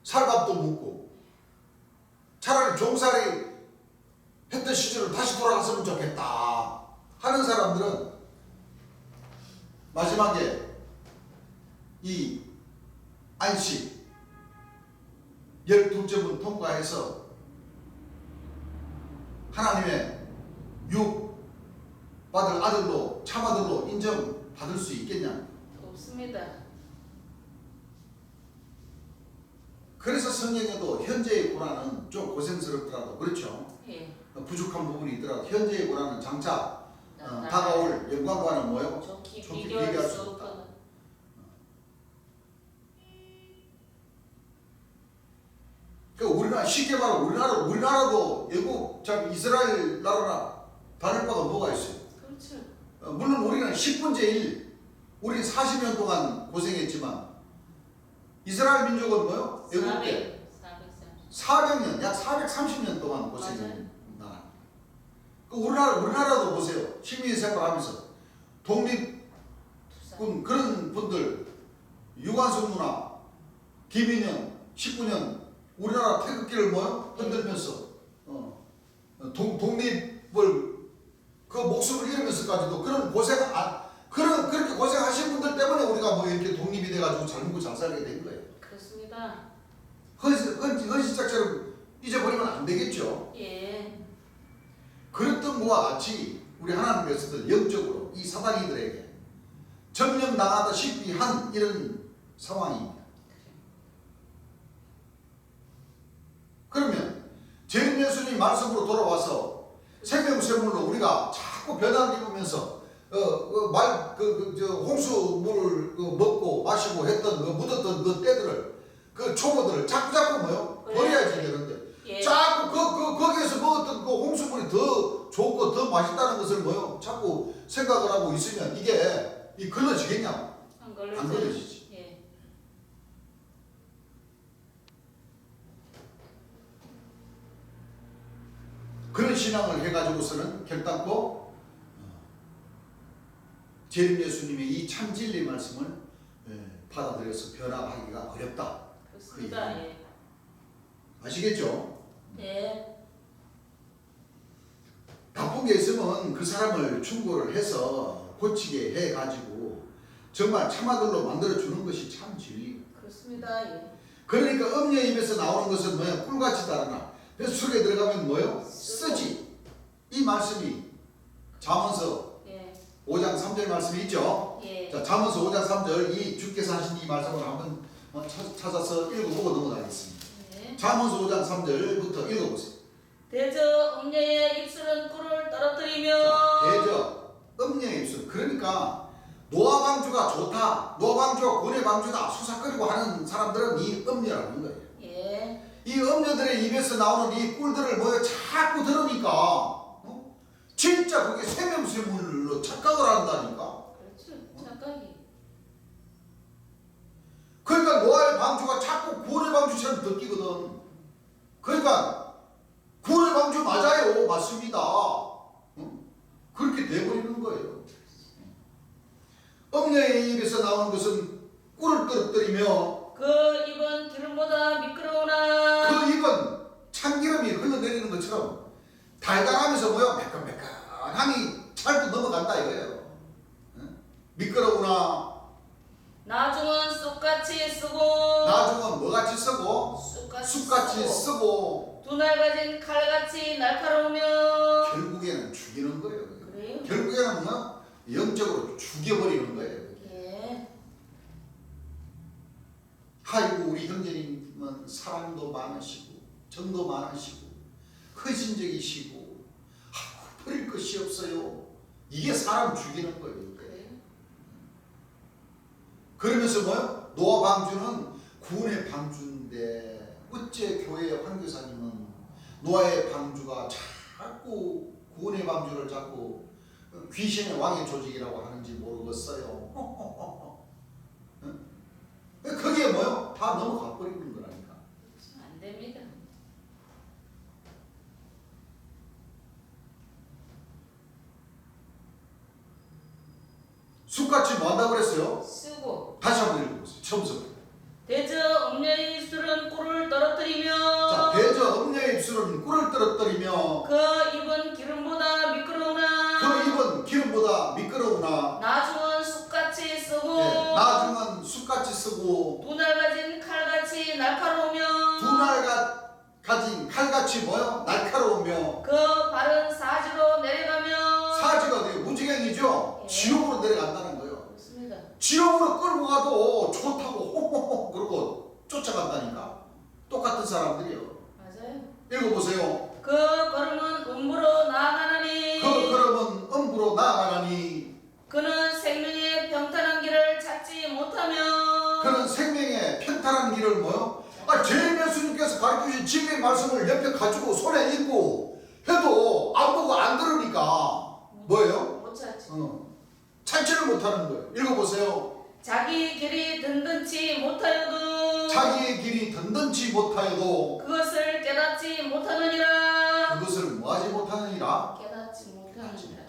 살밥도 먹고 차라리 종살이 했던 시절을 다시 돌아갔으면 좋겠다 하는 사람들은 마지막에 이 안식 12점은 통과해서 하나님의 육 받을 아들로 참아들로 인정받을 수 있겠냐? 없습니다. 그래서 성경에도 현재의 고난은 좀 고생스럽더라도 그렇죠. 예. 부족한 부분이 있더라도 현재의 고난은 장차 다가올 영광과는 뭐요? 좋게 좋게 비교할 수 없거든. 그러니까 우리나라 쉽게 말하면 우리나라도 외국 참 이스라엘 나라나 다를 바가 뭐가 있어요? 그렇죠. 물론 우리는 10분의 1, 우리 40년 동안 고생했지만 이스라엘 민족은 뭐요? 외국 때 400년, 약 430년 동안 고생한 나라. 우리나라도 보세요. 시민생활하면서 독립군 그런 분들 유관순 누나, 김인영 19년 우리나라 태극기를 뭐요? 흔들면서 독립을 그 목숨을 잃으면서까지도 그런 고생 그렇게 고생하신 분들 때문에 우리가 뭐 이렇게 독립이 돼가지고 잘 먹고 잘 살게 된 거예요. 그렇습니다. 헌시작처럼 잊어버리면 안 되겠죠. 예. 그랬던 것과 같이 우리 하나님께서도 영적으로 이 사단이들에게 점령당하다시피 한 이런 상황입니다. 그러면 재림 예수님 말씀으로 돌아와서 생명샘물로 우리가 자꾸 변화를 입으면서 홍수물을 먹고 마시고 했던 묻었던 그 때들을 그 초보들을 자꾸 뭐요? 버려야지 되는데 예. 자꾸 거기에서 먹었던 그 홍수물이 더 좋고 더 맛있다는 것을 뭐요? 자꾸 생각을 하고 있으면 이게 걸러지겠냐? 안 안 걸러지지. 예. 그런 신앙을 해가지고서는 결단코 재림 예수님의 이 참진리 말씀을 받아들여서 변화하기가 어렵다. 그렇습니다. 예. 아시겠죠? 예. 나쁜 게 있으면 그 사람을 충고를 해서 고치게 해가지고 정말 참아들로 만들어주는 것이 참 진리. 그렇습니다. 예. 그러니까 음녀의 입에서 나오는 것은 뭐야? 꿀같이 달아나. 그래서 속에 들어가면 뭐요? 쓰지. 이 말씀이 잠언서 예. 5장 3절 말씀이 있죠? 예. 자, 잠언서 5장 3절 이 주께서 하신 이 말씀을 한번 찾아서 읽어보고 넘어가겠습니다. 예. 잠언서 5장 3절부터 읽어보세요. 대저 음녀의 입술은 꿀을 떨어뜨리며 대저 음녀의 입술. 그러니까 노아 방주가 좋다, 노아 방주가 고뇌 방주다 수삭거리고 하는 사람들은 이 음녀라는 거예요. 예. 이 음녀들의 입에서 나오는 이 꿀들을 뭐에 자꾸 들으니까 진짜 그게 생명샘물로 착각을 한다니까. 그렇죠. 착각이. 그러니까 노아의 방주가 자꾸 구원의 방주처럼 듣기거든. 그러니까 구원의 방주 맞아요. 맞습니다. 그렇게 돼버리는 거예요. 음녀의 입에서 나오는 것은 꿀을 떨어뜨리며 그 입은 기름보다 미끄러우나 그 입은 참기름이 흘러내리는 것처럼 달달하면서 뭐야? 매끈매끈함이 찰도 넘어간다 이거예요. 미끄러우나 나중은 쑥같이 쓰고 나중은 뭐같이 쓰고 쑥같이 쓰고 두 날 가진 칼같이 날카로우며 결국에는 죽이는 거예요. 그래요? 결국에는 뭐 영적으로 죽여버리는 거예요. 예. 아이고 우리 형제님은 사랑도 많으시고 정도 많으시고 헌신적이시고 버릴 것이 없어요. 이게 사람 죽이는 거예요. 그래요? 그러면서 뭐요? 노아 방주는 구원의 방주인데 어째 교회 황교사님은 노아의 방주가 자꾸 구원의 방주를 자꾸 귀신의 왕의 조직이라고 하는지 모르겠어요. 그게 뭐요? 다 넘어가 버리는 거라니까. 안 됩니다. 쑥같이 뭐 한다고 그랬어요? 쓰고 다시 한번 읽어보세요. 처음부터. 대저 음녀의 입술은 꿀을 떨어뜨리며 자, 대저 음녀의 입술은 꿀을 떨어뜨리며 그 입은 기름보다 미끄러우나 그 입은 기름보다 미끄러우나 나중은 쑥같이 쓰고 예, 나중은 쑥같이 쓰고 두 날 가진 칼같이 날카로우며 두 날 가진 칼같이 뭐요? 날카로우며 그 발은 사지로 내려가며 사지가 되고 무지경이죠. 예. 지옥으로 내려간다는 거예요. 그렇습니다. 지옥으로 끌고 가도 좋다고 호호호 그러고 쫓아간다니까. 똑같은 사람들이요. 맞아요. 읽어보세요. 그 걸음은 음부로 나아가나니 그 걸음은 음부로 나아가나니 그는 생명의 평탄한 길을 찾지 못하며 그는 생명의 편탄한 길을 뭐요? 제일 예수님께서 가르쳐주신 진리의 말씀을 옆에 가지고 손에 있고 해도 안 보고 안 들으니까 뭐예요? 못 찾지. 찾지를 못하는 거예요. 읽어보세요. 자기 길이 든든치 못하여도 자기의 길이 든든치 못하여도 그것을 깨닫지 못하느니라. 그것을 뭐하지 못하느니라. 깨닫지 못하느니라.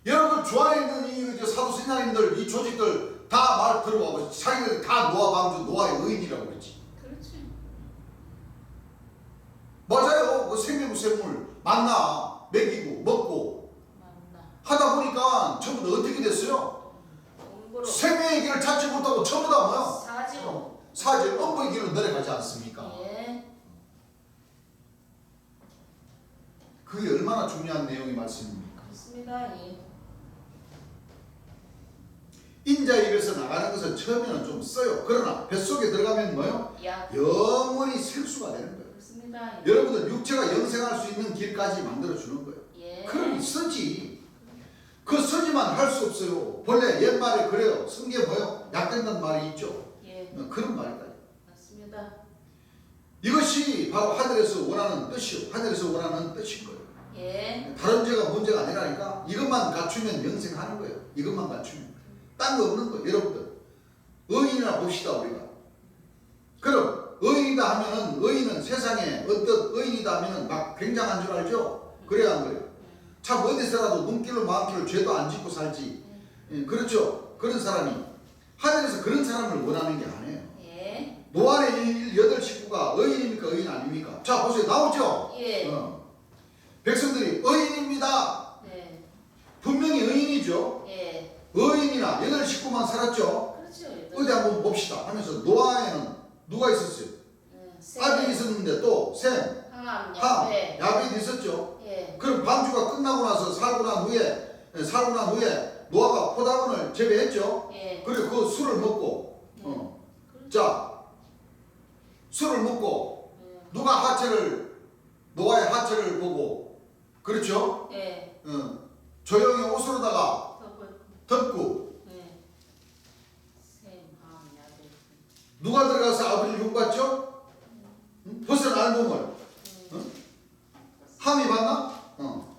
여러분 주 안에 있는 이 사도 신앙인들 이 조직들 다 말 들어보고 자기들 다 노아 방주 노아의 의인이라고 그랬지. 그렇지. 맞아요. 그 생명물 만나 먹이고 먹고 맞나. 하다 보니까 전부 다 어떻게 됐어요? 음부로 생명의 길을 찾지 못하고 전부 다 뭐야? 사지로. 사지 음부의 길로 내려가지 않습니까? 예. 그게 얼마나 중요한 내용의 말씀입니까? 그렇습니다. 예. 인자 입에서 나가는 것은 처음에는 좀 써요. 그러나 뱃속에 들어가면 뭐요? 야. 영원히 생수가 되는 거예요. 그렇습니다. 예. 여러분들 육체가 영생할 수 있는 길까지 만들어 주는 거예요. 예. 그러니 쓰지. 그 쓰지만 할 수 없어요. 본래 옛말에 그래요. 쓴 게 뭐요? 약된다는 말이 있죠. 예. 그런 말이다. 맞습니다. 이것이 바로 하늘에서 원하는 뜻이요. 하늘에서 원하는 뜻인 거예요. 예. 다른 죄가 문제가 아니라니까. 이것만 갖추면 영생하는 거예요. 이것만 갖추면. 딴 거 없는 거예요. 여러분들 의인이나 봅시다. 우리가 그럼 의인이다 하면은 의인은 세상에 어떤 의인이다 하면은 막 굉장한 줄 알죠? 그래야 안 그래요? 참 어디서라도 눈길로 마음길로 죄도 안 짓고 살지. 예, 그렇죠? 그런 사람이 하늘에서 그런 사람을 원하는 게 아니에요. 예. 노아의 8식구가 의인입니까? 의인 아닙니까? 자 보세요. 나오죠? 예. 백성들이 의인입니다. 네. 분명히 의인이죠. 예. 의인이나 8식구만 살았죠. 그렇죠. 어디 한번 봅시다 하면서 노아에는 누가 있었어요? 아들이 있었는데 또 셈, 항암, 함, 야베. 야벳이 있었죠. 예. 그럼 방주가 끝나고 나서 살고 난 후에 노아가 포도원을 재배했죠. 예. 그리고 그 술을 먹고 자 술을 먹고 누가 노아의 하체를 보고 그렇죠. 예. 조용히 옷으로다가 덮고 예. 셈, 함, 야베. 누가 들어가서 아버지를 흉봤죠? 벗은 알몸을 함이 맞나?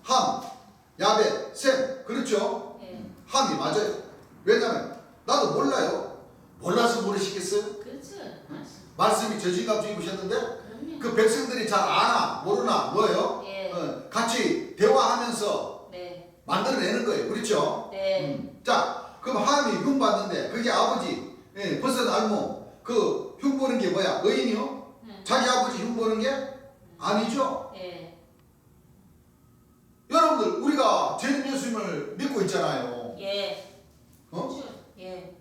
함, 야벳, 셈 그렇죠? 예. 함이 맞아요. 왜냐면 나도 몰라요. 몰라서 모르시겠어요? 그렇죠. 말씀이 저지갑 주입으셨는데 그럼요. 그 백성들이 잘 아나 모르나 뭐예요? 예. 같이 대화하면서 네. 만들어내는 거예요. 그렇죠? 네. 자 그럼 함이 흉봤는데 그게 아버지 벗은 알몸 그 흉보는 게 뭐야? 의인이요? 자기 아버지 흉보는 게 아니죠. 예. 여러분들 우리가 주님 예수님을 믿고 있잖아요. 예. 어? 그렇죠. 예.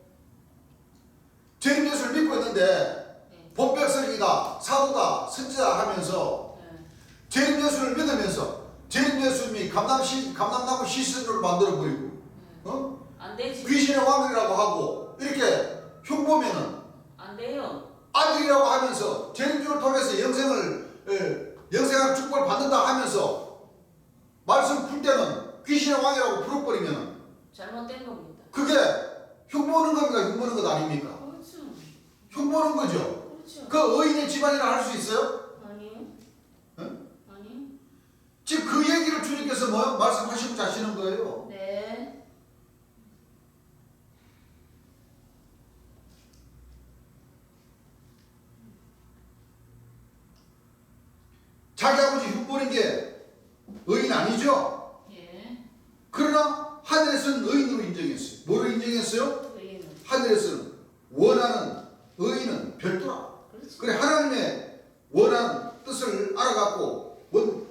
주님 예수를 믿고 있는데 예. 본백성이다 사도다 선지자 하면서 주님 예수를 믿으면서 주님 예수님이 감람나무 시신으로 만들어 버리고 안 되지. 귀신의 왕이라고 하고 이렇게 흉보면은 안 돼요. 아들이라고 하면서 주님을 통해서 영생할 축복을 받는다 하면서 말씀 풀 때는 귀신의 왕이라고 풀어버리면 잘못된 겁니다. 그게 흉보는 겁니까? 흉보는 것 아닙니까? 그렇죠. 흉보는 거죠. 그렇죠. 그 의인의 집안이라 할 수 있어요? 아니요. 응? 아니요. 지금 그 얘기를 주님께서 뭐 말씀하시고 자시는 거예요. 네. 자기 아버지 흉보는 게 원하는 의인은 별도라. 그렇지. 그래 하나님의 원하는 뜻을 알아갖고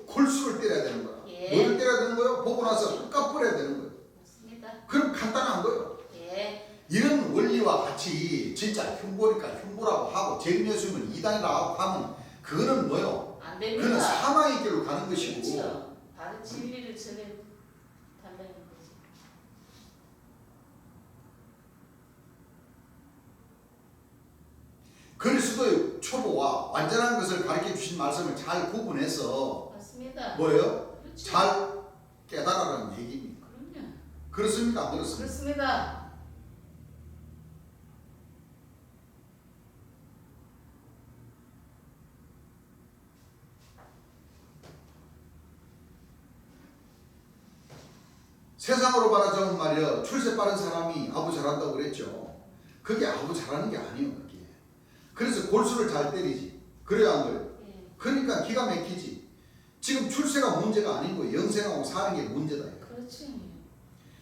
골수를 때려야 되는 거야. 예. 뭐를 때려야 되는 거예요? 보고 나서 끝까지 뿌려야 되는 거예요. 맞습니다. 그럼 간단한 거예요. 예. 이런 원리와 같이 진짜 흉보니까 흉보라고 하고 재림예수님은 이단이라고 하면 그거는 뭐요? 안 됩니다. 그는 사망의 길로 가는 것이고 그렇죠. 바른 진리를 전해 달라는 거지. 그리스도의 초보와 완전한 것을 가르쳐 주신 말씀을 잘 구분해서 맞습니다. 뭐예요? 그렇죠. 잘 깨달아라는 얘기입니다. 그럼요. 그렇습니까? 안 그렇습니까? 그렇습니다. 세상으로 말하자면 말이요, 출세 빠른 사람이 아부 잘한다고 그랬죠. 그게 아부 잘하는 게 아니에요. 그게. 그래서 골수를 잘 때리지. 그래야 안 그래요. 예. 그러니까 기가 막히지. 지금 출세가 문제가 아니고 영생하고 사는 게 문제다. 이거. 그렇지.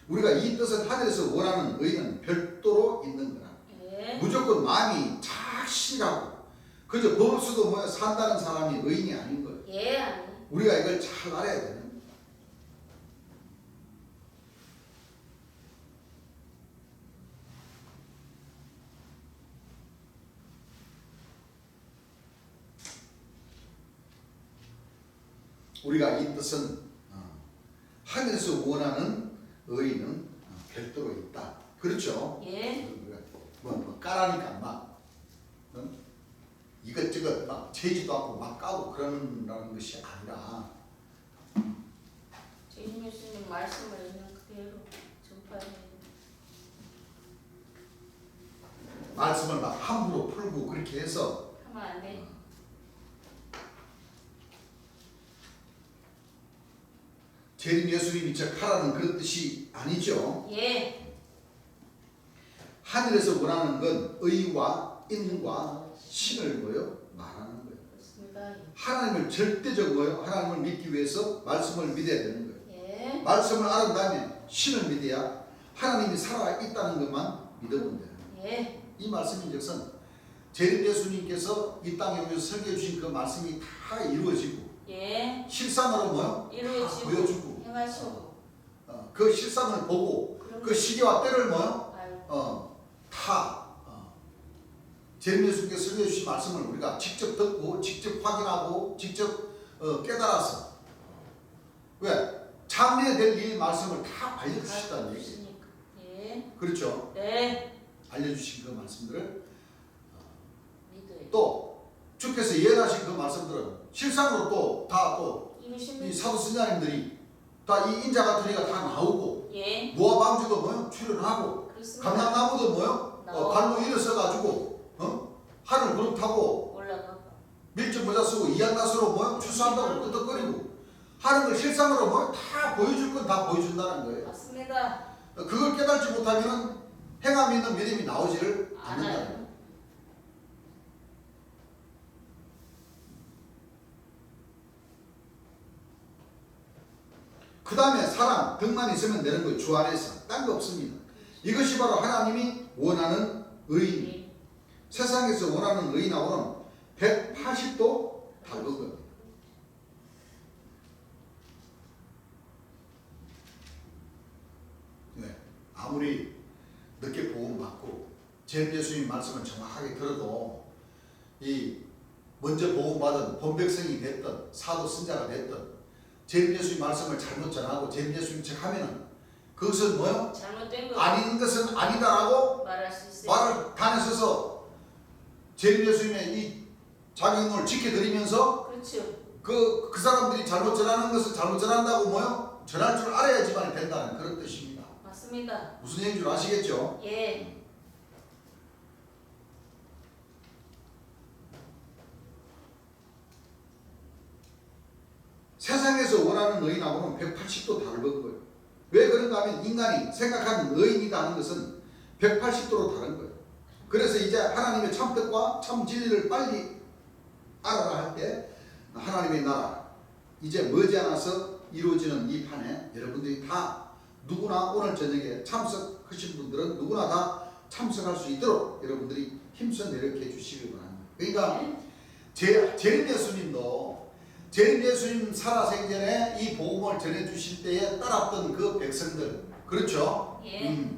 우리가 이 뜻은 하늘에서 원하는 의는 별도로 있는 거라. 예. 무조건 마음이 착실하고 그저 법 없어도 뭐야 산다는 사람이 의인이 아닌 거예요. 예. 아니. 우리가 이걸 잘 알아야 되는 거예요. 우리가 이 뜻은 하늘에서 원하는 의인은 별도로 있다. 그렇죠? 예. 뭐 까라니까 막 이것저것 막 재지도 않고 막 까고 그러는 것이 아니라 주님 예수님 말씀을 있는 그대로 전파해야 돼. 말씀을 막 함부로 풀고 그렇게 해서 하면 안 돼. 재림 예수님이 저 하라는 그런 뜻이 아니죠. 예. 하늘에서 원하는 건 의와 인과 신을 뭐요? 말하는 거예요. 그렇습니다. 하나님을 절대적으로 하나님을 믿기 위해서 말씀을 믿어야 되는 거예요. 예. 말씀을 알은 다음에 신을 믿어야 하나님이 살아있다는 것만 믿어보면 돼요. 예. 이 말씀인즉슨 재림 예수님께서 이 땅에 오셔서 설계해 주신 그 말씀이 다 이루어지고 예. 실상으로 뭐요? 다 이루어지고 보여주고 행하시고 그 실상을 보고 그 시기와 때를 뭐요? 알고. 재림 예수님께서 설계해 주신 말씀을 우리가 직접 듣고 직접 확인하고 직접 깨달아서 왜? 장래에 될 일 말씀을 다 알려주시다는 얘기예요. 주시니까. 예. 그렇죠? 네. 알려주신 그 말씀들을 믿어요. 또 주께서 예언하신 그 말씀들은 실상으로 또 다 또 이 이루십니다. 사도 선자님들이 다 이 인자 같은 애가 다 나오고 예. 노아 방주도 뭐요? 출연하고 그렇습니다. 감람나무도 뭐요? 발로 일어서가지고 하늘 구름 타고 올라가고. 밀짚 모자 쓰고 이안나스로 뭐요? 추수한다고 끄덕거리고 하는 걸 실상으로 뭐요? 다 보여줄 건 다 보여준다는 거예요. 맞습니다. 그걸 깨닫지 못하면 행함 있는 믿음이 나오지를 않는다는 거예요. 알아요. 그 다음에 사랑, 덕만 있으면 되는 거예요. 주 안에서. 딴 거 없습니다. 이것이 바로 하나님이 원하는 의인. 예. 세상에서 원하는 의인하고는 180도 다른 겁니다. 네. 아무리 늦게 보험받고 재림 예수님 말씀을 정확하게 들어도 이 먼저 보험받은 본백성이 됐든 사도 선자가 됐든 재림 예수님 말씀을 잘못 전하고 재림 예수님 책 하면은 그것은 뭐요? 잘못된 거 아닌 것은 아니다라고 말할 수 있어요. 말을 단에서서 재림 예수님의 이 자격론을 지켜드리면서 그렇죠. 그 사람들이 잘못 전하는 것을 잘못 전한다고 뭐요? 전할 줄 알아야지만 된다는 그런 뜻입니다. 맞습니다. 무슨 얘기인 줄 아시겠죠? 예. 세상에서 원하는 의인하고는 180도 다른 거예요. 왜 그런가 하면 인간이 생각하는 의인이다 하는 것은 180도로 다른 거예요. 그래서 이제 하나님의 참뜻과 참 진리를 빨리 알아라 할 때 하나님의 나라 이제 머지않아서 이루어지는 이 판에 여러분들이 다 누구나 오늘 저녁에 참석하신 분들은 누구나 다 참석할 수 있도록 여러분들이 힘써 노력해 주시기 바랍니다. 그러니까 네. 재림 예수님도 재림 예수님 살아생전에 이 복음을 전해주실 때에 따랐던 그 백성들, 그렇죠? 예.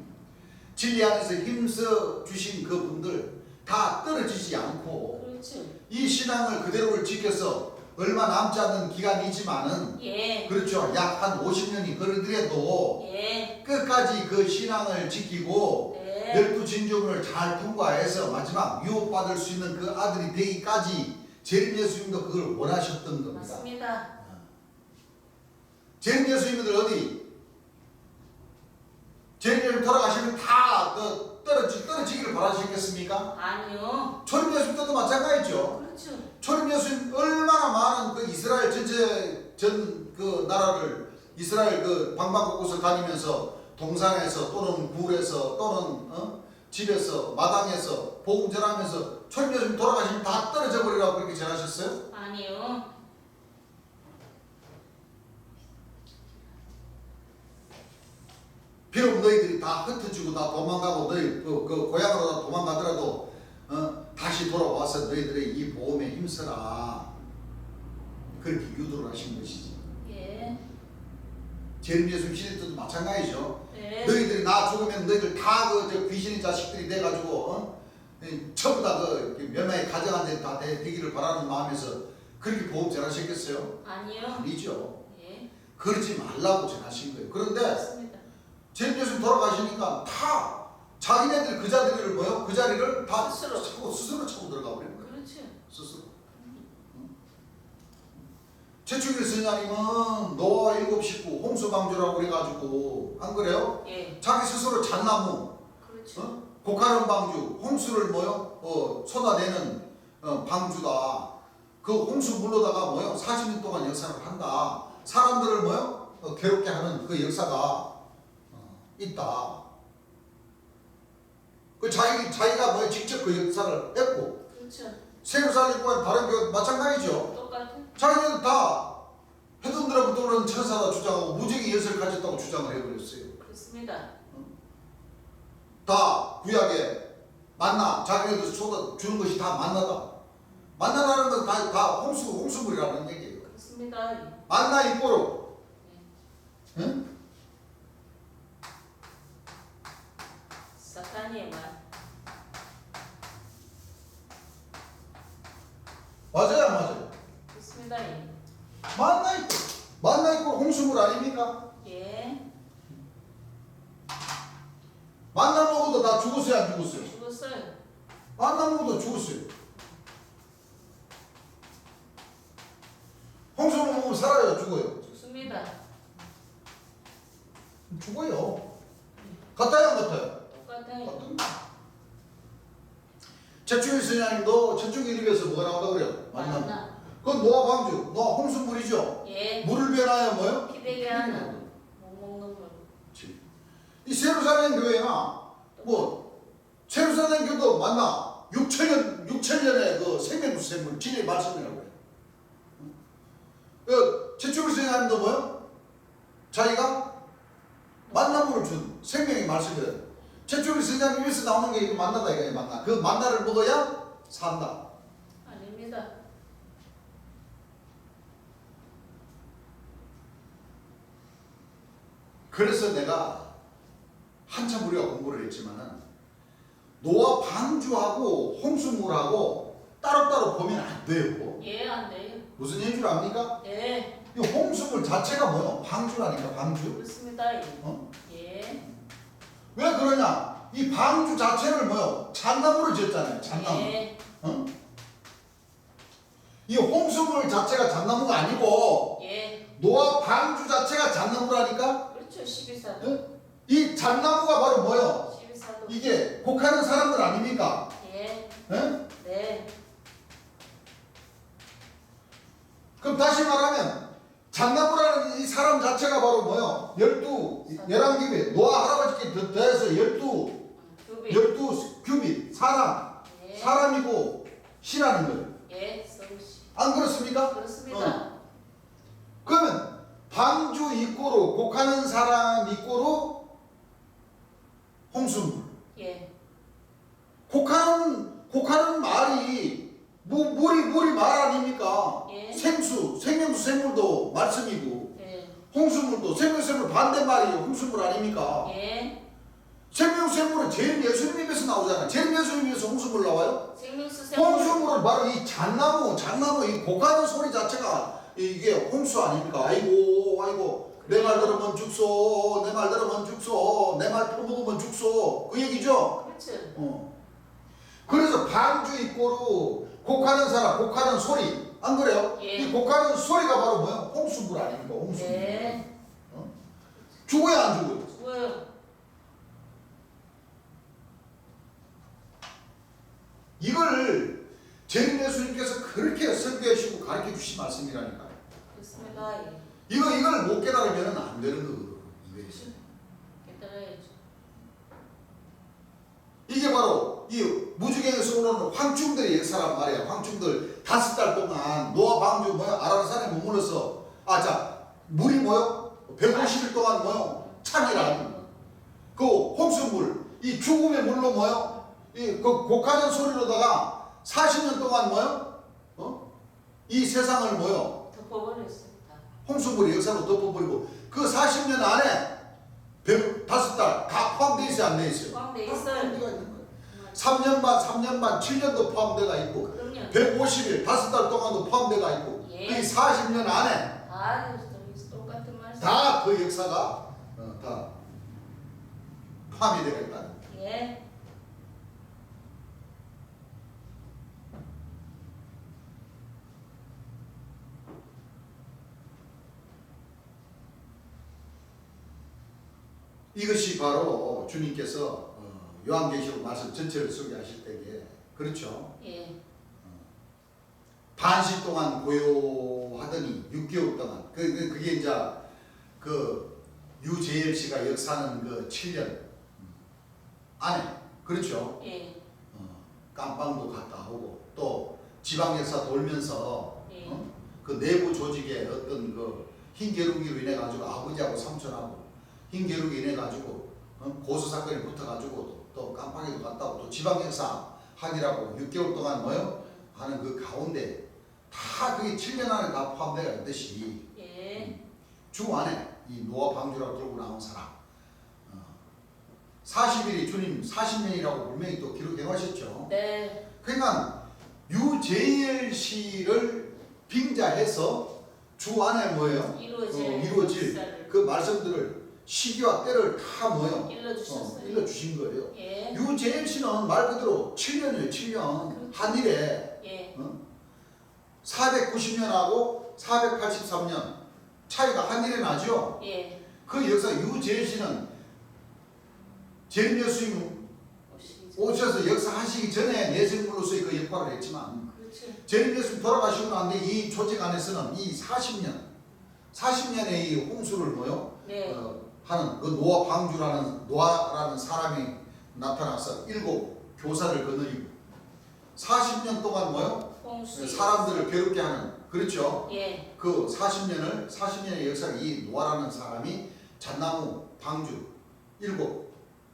진리 안에서 힘써 주신 그 분들 다 떨어지지 않고 그렇죠. 이 신앙을 그대로를 지켜서 얼마 남지 않는 기간이지만은 예. 그렇죠. 약 한 50년이 흐르더라도 예. 끝까지 그 신앙을 지키고 네. 열두 진종을 잘 통과해서 마지막 유업받을 수 있는 그 아들이 되기까지 재림 예수님도 그걸 원하셨던 겁니다. 맞습니다. 재림 예수님들 어디? 재림 예수님 돌아가시면 다 떨어지기를 바라시겠습니까? 아니요. 초림 예수님도 마찬가지죠. 그렇죠. 초림 예수님 얼마나 많은 그 이스라엘 전체 그 나라를 이스라엘 그 방방곳곳을 다니면서 동산에서 또는 굴에서 또는 집에서 마당에서 복음 전하면서 초림 예수님 돌아가시면 다 떨어져 버리라고 그렇게 전하셨어요? 아니요. 비록 너희들이 다 흩어지고 다 도망가고 너희 그 고향으로 다 도망가더라도 다시 돌아와서 너희들의 이 보험에 힘써라. 그렇게 유도를 하신 것이지. 예. 재림 예수님 시대 때도 마찬가지죠. 네. 너희들이 나 죽으면 너희들 다 그 귀신의 자식들이 돼가지고 전부 다 그 멸망의 가정한테 다 되기를 바라는 마음에서 그렇게 보험 전하셨겠어요? 아니요. 아니죠. 예. 그러지 말라고 전하신 거예요. 그런데 맞습니다. 재림 예수님 돌아가시니까 다 자기네들 그 자리를 그 자리를 다 스스로. 스스로 차고 들어가 버리는 거예요. 그렇죠. 스스로. 최충일 스님은 노아 7 식구 홍수방주라고 그래가지고 안 그래요? 예. 자기 스스로 잣나무, 그렇죠. 고카름 방주, 홍수를 쏟아내는 방주다. 그 홍수 물로다가 40년 동안 역사를 한다. 사람들을 괴롭게 하는 그 역사가 있다. 그 자기가 직접 그 역사를 했고, 그렇죠. 세루살렘과 다른 교회 마찬가지죠. 똑같은. 자기는 다 해동들하고 떠오르는 천사다 주장하고 무적의 예술을 가졌다고 주장을 해버렸어요. 그렇습니다. 다 구약에 만나 자기네들 쏟아 주는 것이 다 만나다. 만나라는 건 다 홍수물이라는 얘기예요. 그렇습니다. 만나 입고로. 응? 사탄이의 말. 맞아요, 맞아요. 그렇습니다. 예. 만나 입고 홍수물 아닙니까? 예. 만나 먹어도 다 죽었어요, 안 죽었어요? 죽었어요. 만나 먹어도 죽었어요. 홍수물 먹으면 살아요, 죽어요? 죽습니다. 죽어요. 같아요, 안 같아요? 똑같아요. 같은 최충일 스님도 최충일 입에서 뭐가 나온다고 그래요? 만나. 그건 노아 방주, 노아 홍수물이죠? 예. 물을 변하여 뭐요? 피되게 하는 못 먹는 물. 이 세루살렘 교회나 세루살렘 교도 만나 6천년의 그 생명수생물 진리의 말씀이라고 해요. 최충일 스님도 뭐요? 자기가 만나물을 준 생명의 말씀이에요. 최충일 스님 입에서 나오는 게 이거 만나다 이거예요. 만나. 그 만나를 먹어야 산다. 아닙니다. 그래서 내가 한참 우리가 공부를 했지만은 노아 방주하고 홍수물하고 따로따로 보면 안 돼요. 예, 안 돼요. 무슨 얘기인 줄 압니까? 예. 이 홍수물 자체가 뭐요? 방주라니까 방주. 그렇습니다. 예. 예. 왜 그러냐? 이 방주 자체를 뭐요? 잣나무로 지었잖아요. 잣나무. 예. 이 홍수물 자체가 잣나무가 아니고 예. 노아 방주 자체가 잣나무라니까? 그렇죠. 12사도. 이 잣나무가 바로 뭐요? 12사도. 이게 곡하는 사람들 아닙니까? 예. 예? 네. 그럼 다시 말하면 잣나무라는 이 사람 자체가 바로 뭐요? 11기빗 노아 할아버지께 더해서 12규빗 사람 예. 사람이고 시라는 거예요. 예. 서울시. 안 그렇습니까? 그렇습니다. 그러면 방주 입고로 곡하는 사람 입고로 홍수물. 예. 곡하는 말이 물이 말 아닙니까? 예. 생수, 생명수 생물도 말씀이고 예. 홍수물도 생명생물 반대말이에요. 홍수물 아닙니까? 예. 생명생물은 제일 예수님 입에서 나오잖아요. 제일 예수님 입에서 홍수물 나와요? 생명수 생물. 홍수물은 바로 이 잣나무 이 곡하는 소리 자체가 이게 홍수 아닙니까? 아이고 내 말 들으면 죽소, 내 말 들으면 죽소, 내 말 퍼먹으면 죽소, 그 얘기죠. 그렇죠. 그래서 방주 입고로 곡하는 사람, 곡하는 소리, 안 그래요? 예. 이 곡하는 소리가 바로 뭐야? 홍수물 아닙니까? 홍수물. 예. 죽어요, 안 죽어요? 죽어요. 이걸 제일 예수님께서 그렇게 설교하시고 가르쳐 주신 말씀이라니까요. 그렇습니다. 예. 이걸 못 깨달으면 안 되는 거거든요. 깨달아야죠. 이게 바로 이 무주경에서 오는 황충들의 역사란 말이에요. 황충들 5달 동안 노아 방주 아라산에 머물러서 물이 150일 동안 찬이란 그 홍수물 이 죽음의 물로 이 그 곡하는 소리로다가 40년 동안 이 세상을 덮어버렸어요. 홍수물의 역사로 덮어버리고 그 40년 안에 5달 다 포함되어 있어요, 안 되어 있어요? 포함되어 있어요. 포함되어 있는 거예요. 3년 반, 7년도 포함되어 있고 그럼요. 150일 5달 동안도 포함되어 있고 예. 이 40년 안에 똑같은 말씀. 다 그 역사가 다 포함이 되어 있다는 거예요. 예. 이것이 바로 주님께서 요한계시록 말씀 전체를 소개하실 때에 그렇죠. 예. 반시 동안 고요하더니 6개월 동안 그게 이제 그 유재열 씨가 역사하는 그 7년 안에 그렇죠. 예. 깜빵도 갔다 오고 또 지방 역사 돌면서 예. 그 내부 조직의 어떤 그 흰겨루기로 인해 가지고 아버지하고 삼촌하고 흰겨루기로 인해 가지고 고소 사건이 붙어 가지고 또 깜빵에도 갔다 오고 또 지방 역사 하기라고 6개월 동안 하는 그 가운데 다 그게 7년 안에 다 포함되어 있듯이 예. 주 안에 이 노아 방주라고 들고 나온 사람 40일이 주님 40년이라고 분명히 또 기록해 놓으셨죠. 네. 그러니까 유재열 씨를 빙자해서 주 안에 이루어질 그 말씀들을 시기와 때를 다 일러주셨어요. 일러주신 거예요. 예. 유재열 씨는 말 그대로 7년이에요. 7년. 그렇죠. 한일에 예. 490년하고 483년 차이가 한일에 나죠. 예. 그 역사 유재열 씨는 제림 예수님 오셔서 역사하시기 전에 내생물로서의 그 역할을 했지만 그렇죠. 제림 예수님 돌아가시고 난 뒤에 이 조직 안에서는 이 40년의 이 홍수를 네. 하는 그 노아라는 사람이 나타나서 7 교사를 거느리고 40년 동안 사람들을 괴롭게 하는 그렇죠. 예. 그 40년의 역사를 이 노아라는 사람이 잣나무 방주 7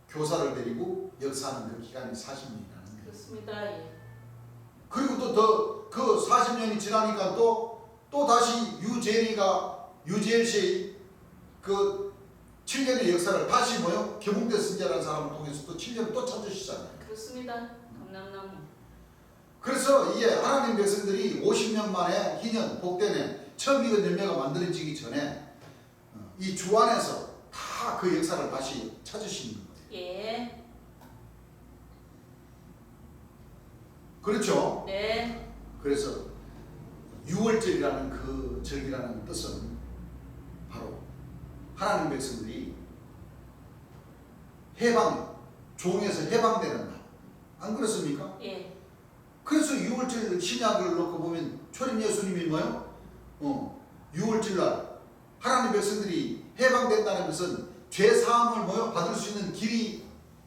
교사를 데리고 역사하는 그 기간이 40년이라는 거예요. 그렇습니다. 예. 그리고 또 그 40년이 지나니까 또 다시 유재열 씨의 그 7년의 역사를 다시 김웅대 선지자라는 사람을 통해서 또 7년을 또 찾으시잖아요. 그렇습니다. 감람나무. 그래서 이게 하나님 백성들이 50년 만에 희년 복된 처음 익은 열매가 만들어지기 전에 이 주 안에서 다 그 역사를 다시 찾으시는 거예요. 예. 그렇죠? 네. 그래서 6월절이라는 그 절기라는 뜻은 바로 하나님 백성들이 종에서 해방되는 날. 안 그렇습니까? 예. 그래서 6월절 신약을 놓고 보면 초림 예수님이 6월절 날 하나님 백성들이 해방된다는 것은 죄 사함을 받을 수 있는 길이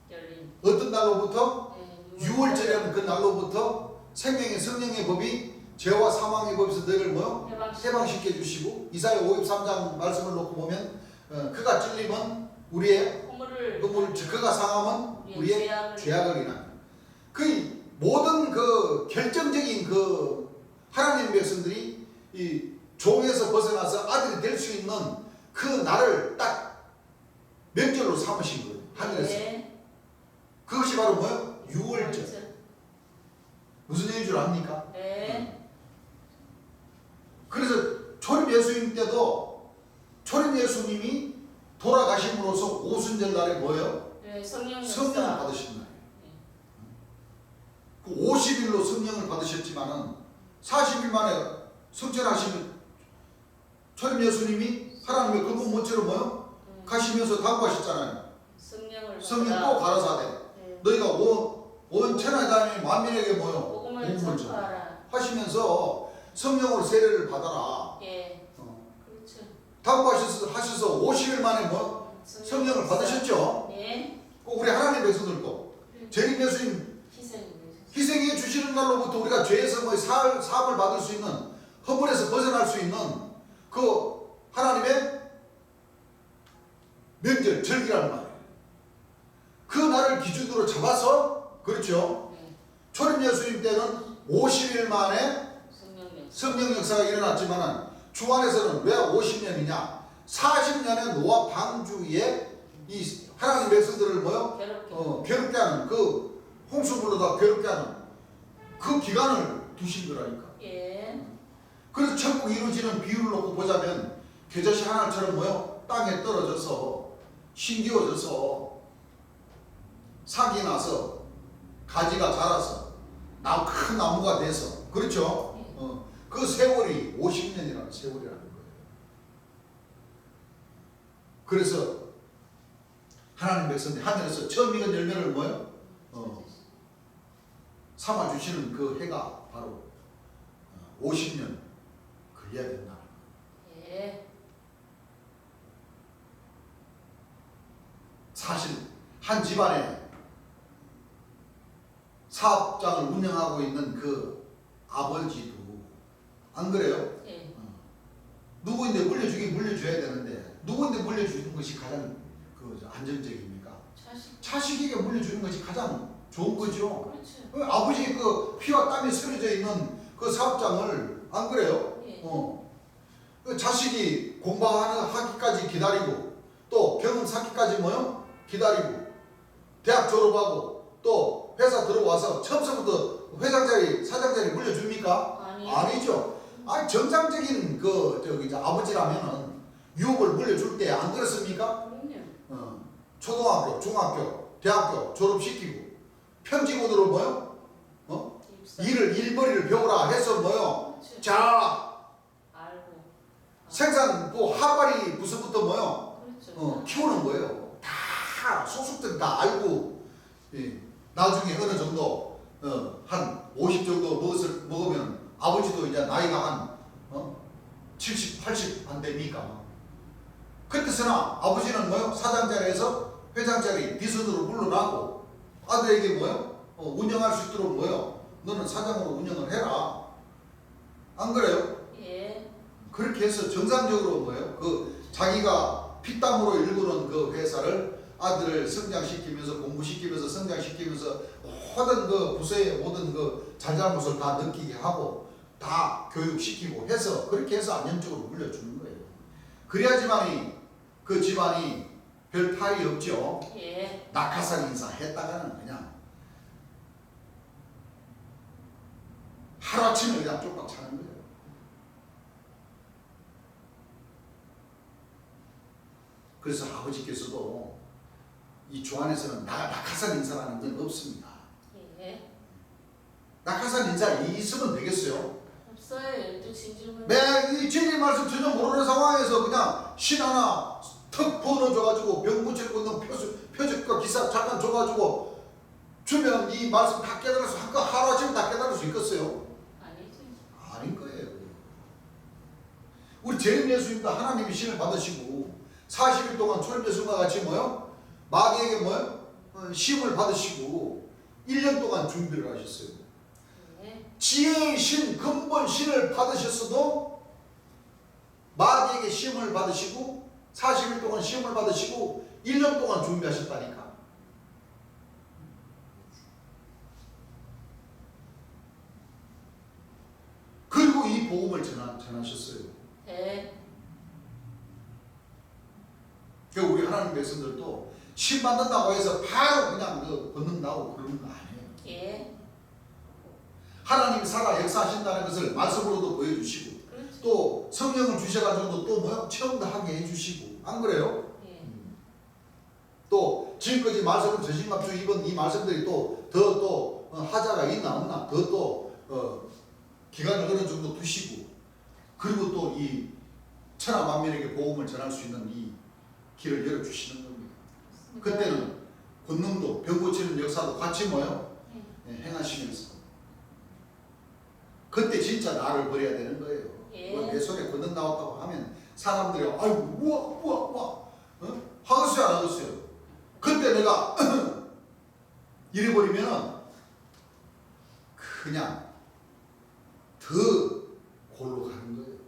열린. 어떤 날로부터? 예. 6월절이라는 그 날로부터 생명의 성령의 법이 죄와 사망의 법에서 너를 해방시켜 주시고 이사야 53장 말씀을 놓고 보면 그가 찔리면 우리의 그가 상하면 우리의 죄악을 인하며 그 모든 그 결정적인 그 하나님 백성들이 이 종에서 벗어나서 아들이 될 수 있는 그 날을 딱 명절로 삼으신 거예요. 하늘에서. 네. 그것이 바로 뭐예요? 유월절. 무슨 얘기인 줄 압니까? 네. 그래서 초림 예수님 때도 초림 예수님이 돌아가심으로써 오순절 날에 뭐예요? 네. 성령을 성령을 받으신 날이에요. 그 50일로 성령을 받으셨지만은 40일 만에 성천하시는 초림 예수님이 하나님의 근본 본체로 뭐요? 가시면서 당부하셨잖아요. 성령 또 가라사대 네. 너희가 온 천하에 다니는 만민에게 뭐요? 복음을 전파하라. 하시면서 성령으로 세례를 받아라. 예. 그렇죠. 당부하셔서 50일 만에 뭐 성령을 받으셨죠. 예. 우리 하나님 백성들도 재림 예수님 희생해 주시는 날로부터 우리가 죄에서 뭐 사함을 받을 수 있는 허물에서 벗어날 수 있는 그 하나님의 명절 절기라는 말이에요. 그 날을 기준으로 잡아서 그렇죠. 초림 예수님 때는 50일 만에 성령 역사가 일어났지만 주 안에서는 왜 50년이냐? 40년의 노아 방주에 이 하나님 백성들을 뭐요? 괴롭게 하는 그 홍수물로다 괴롭게 하는 그 기간을 두신 거라니까. 예. 그래서 천국이 이루어지는 비유를 놓고 보자면 겨자씨 하나처럼 뭐요? 땅에 떨어져서 힘겨워져서 삭이 나서 가지가 자라서 큰 나무가 돼서 그렇죠? 그 세월이 50년이라는 세월이라는 거예요. 그래서 하나님 백성들 하늘에서 처음 익은 열매를 뭐요? 삼아주시는 그 해가 바로 50년 걸려야 된다. 예. 사실 한 집안에 사업장을 운영하고 있는 그 아버지도 안 그래요? 예. 누구인데 물려줘야 되는데 누구인데 물려주는 것이 가장 그 안정적입니까? 자식에게 물려주는 것이 가장 좋은 거죠. 그렇죠. 아버지의 그 피와 땀이 스며져 있는 그 사업장을 안 그래요? 예. 그 자식이 공부하기까지 기다리고 또 경험 쌓기까지 뭐요? 기다리고 대학 졸업하고 또 회사 들어와서 처음부터 회장 자리, 사장 자리 물려줍니까? 아니죠. 정상적인 이제 아버지라면은 유업을 물려줄 때 안 그렇습니까? 그럼요. 초등학교, 중학교, 대학교 졸업시키고 편직원으로 뭐요? 일머리를 배우라 해서 뭐요? 그렇죠. 자, 알고. 생산 하바리 부서부터 뭐요? 그렇죠. 키우는 거예요. 다 소속들 다 알고 나중에 어느 정도 한 50 정도 먹으면 아버지도 이제 나이가 한 70, 80 안 됩니까? 그때서나 아버지는 뭐요? 사장 자리에서 회장 자리 비서으로 물러나고 아들에게 뭐요? 운영할 수 있도록 뭐요? 너는 사장으로 운영을 해라. 안 그래요? 예. 그렇게 해서 정상적으로 뭐예요? 그 자기가 피땀으로 일구는 그 회사를 아들을 성장시키면서 공부시키면서 성장시키면서 모든 그 부서의 모든 그 잘잘못을 다 느끼게 하고 다 교육시키고 해서 그렇게 해서 안정적으로 물려주는 거예요. 그래야지만이 그 집안이 별 타이 없죠. 예. 낙하산 인사 했다가는 그냥 하루아침에 그냥 쪽박 차는 거예요. 그래서 아버지께서도 이 주 안에서는 낙하산 인사라는 건 없습니다. 예. 낙하산 인사 있으면 되겠어요? 없어요. 또 진주문. 이 진리 말씀 전혀 모르는 상황에서 그냥 신 하나 턱 번어줘가지고 명분책 꽂는 표적과 기사 잠깐 줘가지고 주면 이 말씀 다 깨달아서 하루아침에 다 깨달을 수 있겠어요? 아니죠. 아닌 거예요. 우리 재림 예수님도 하나님이 신을 받으시고 40일 동안 초림 예수님과 같이 뭐요? 마귀에게 뭐요? 시험을 받으시고 1년 동안 준비를 하셨어요. 예. 지혜의 신, 근본 신을 받으셨어도 마귀에게 시험을 받으시고 40일 동안 시험을 받으시고 1년 동안 준비하셨다니까. 바로 이 복음을 전하셨어요. 네. 그러니까 우리 하나님 백성들도 신 받는다고 해서 바로 그냥 걷는다고 그러는 거 아니에요. 예. 하나님이 살아 역사하신다는 것을 말씀으로도 보여주시고 그렇죠. 또 성령을 주셔가지고도 또 뭐 체험도 하게 해주시고 안 그래요? 예. 또 지금까지 말씀을 전신갑주 입은 이 말씀들이 또 더 하자가 있나 없나 더 또 기간을 어느 정도 두시고 그리고 또 이 천하 만민에게 복음을 전할 수 있는 이 길을 열어주시는 겁니다. 그때는 권능도 병 고치는 역사도 같이 뭐요? 행하시면서 그때 진짜 나를 버려야 되는 거예요. 예. 내 손에 권능 나왔다고 하면 사람들이 아이고 우와 하겠어요 안 하겠어요? 그때 내가 잃어버리면 그냥 더 골로 가는 거예요.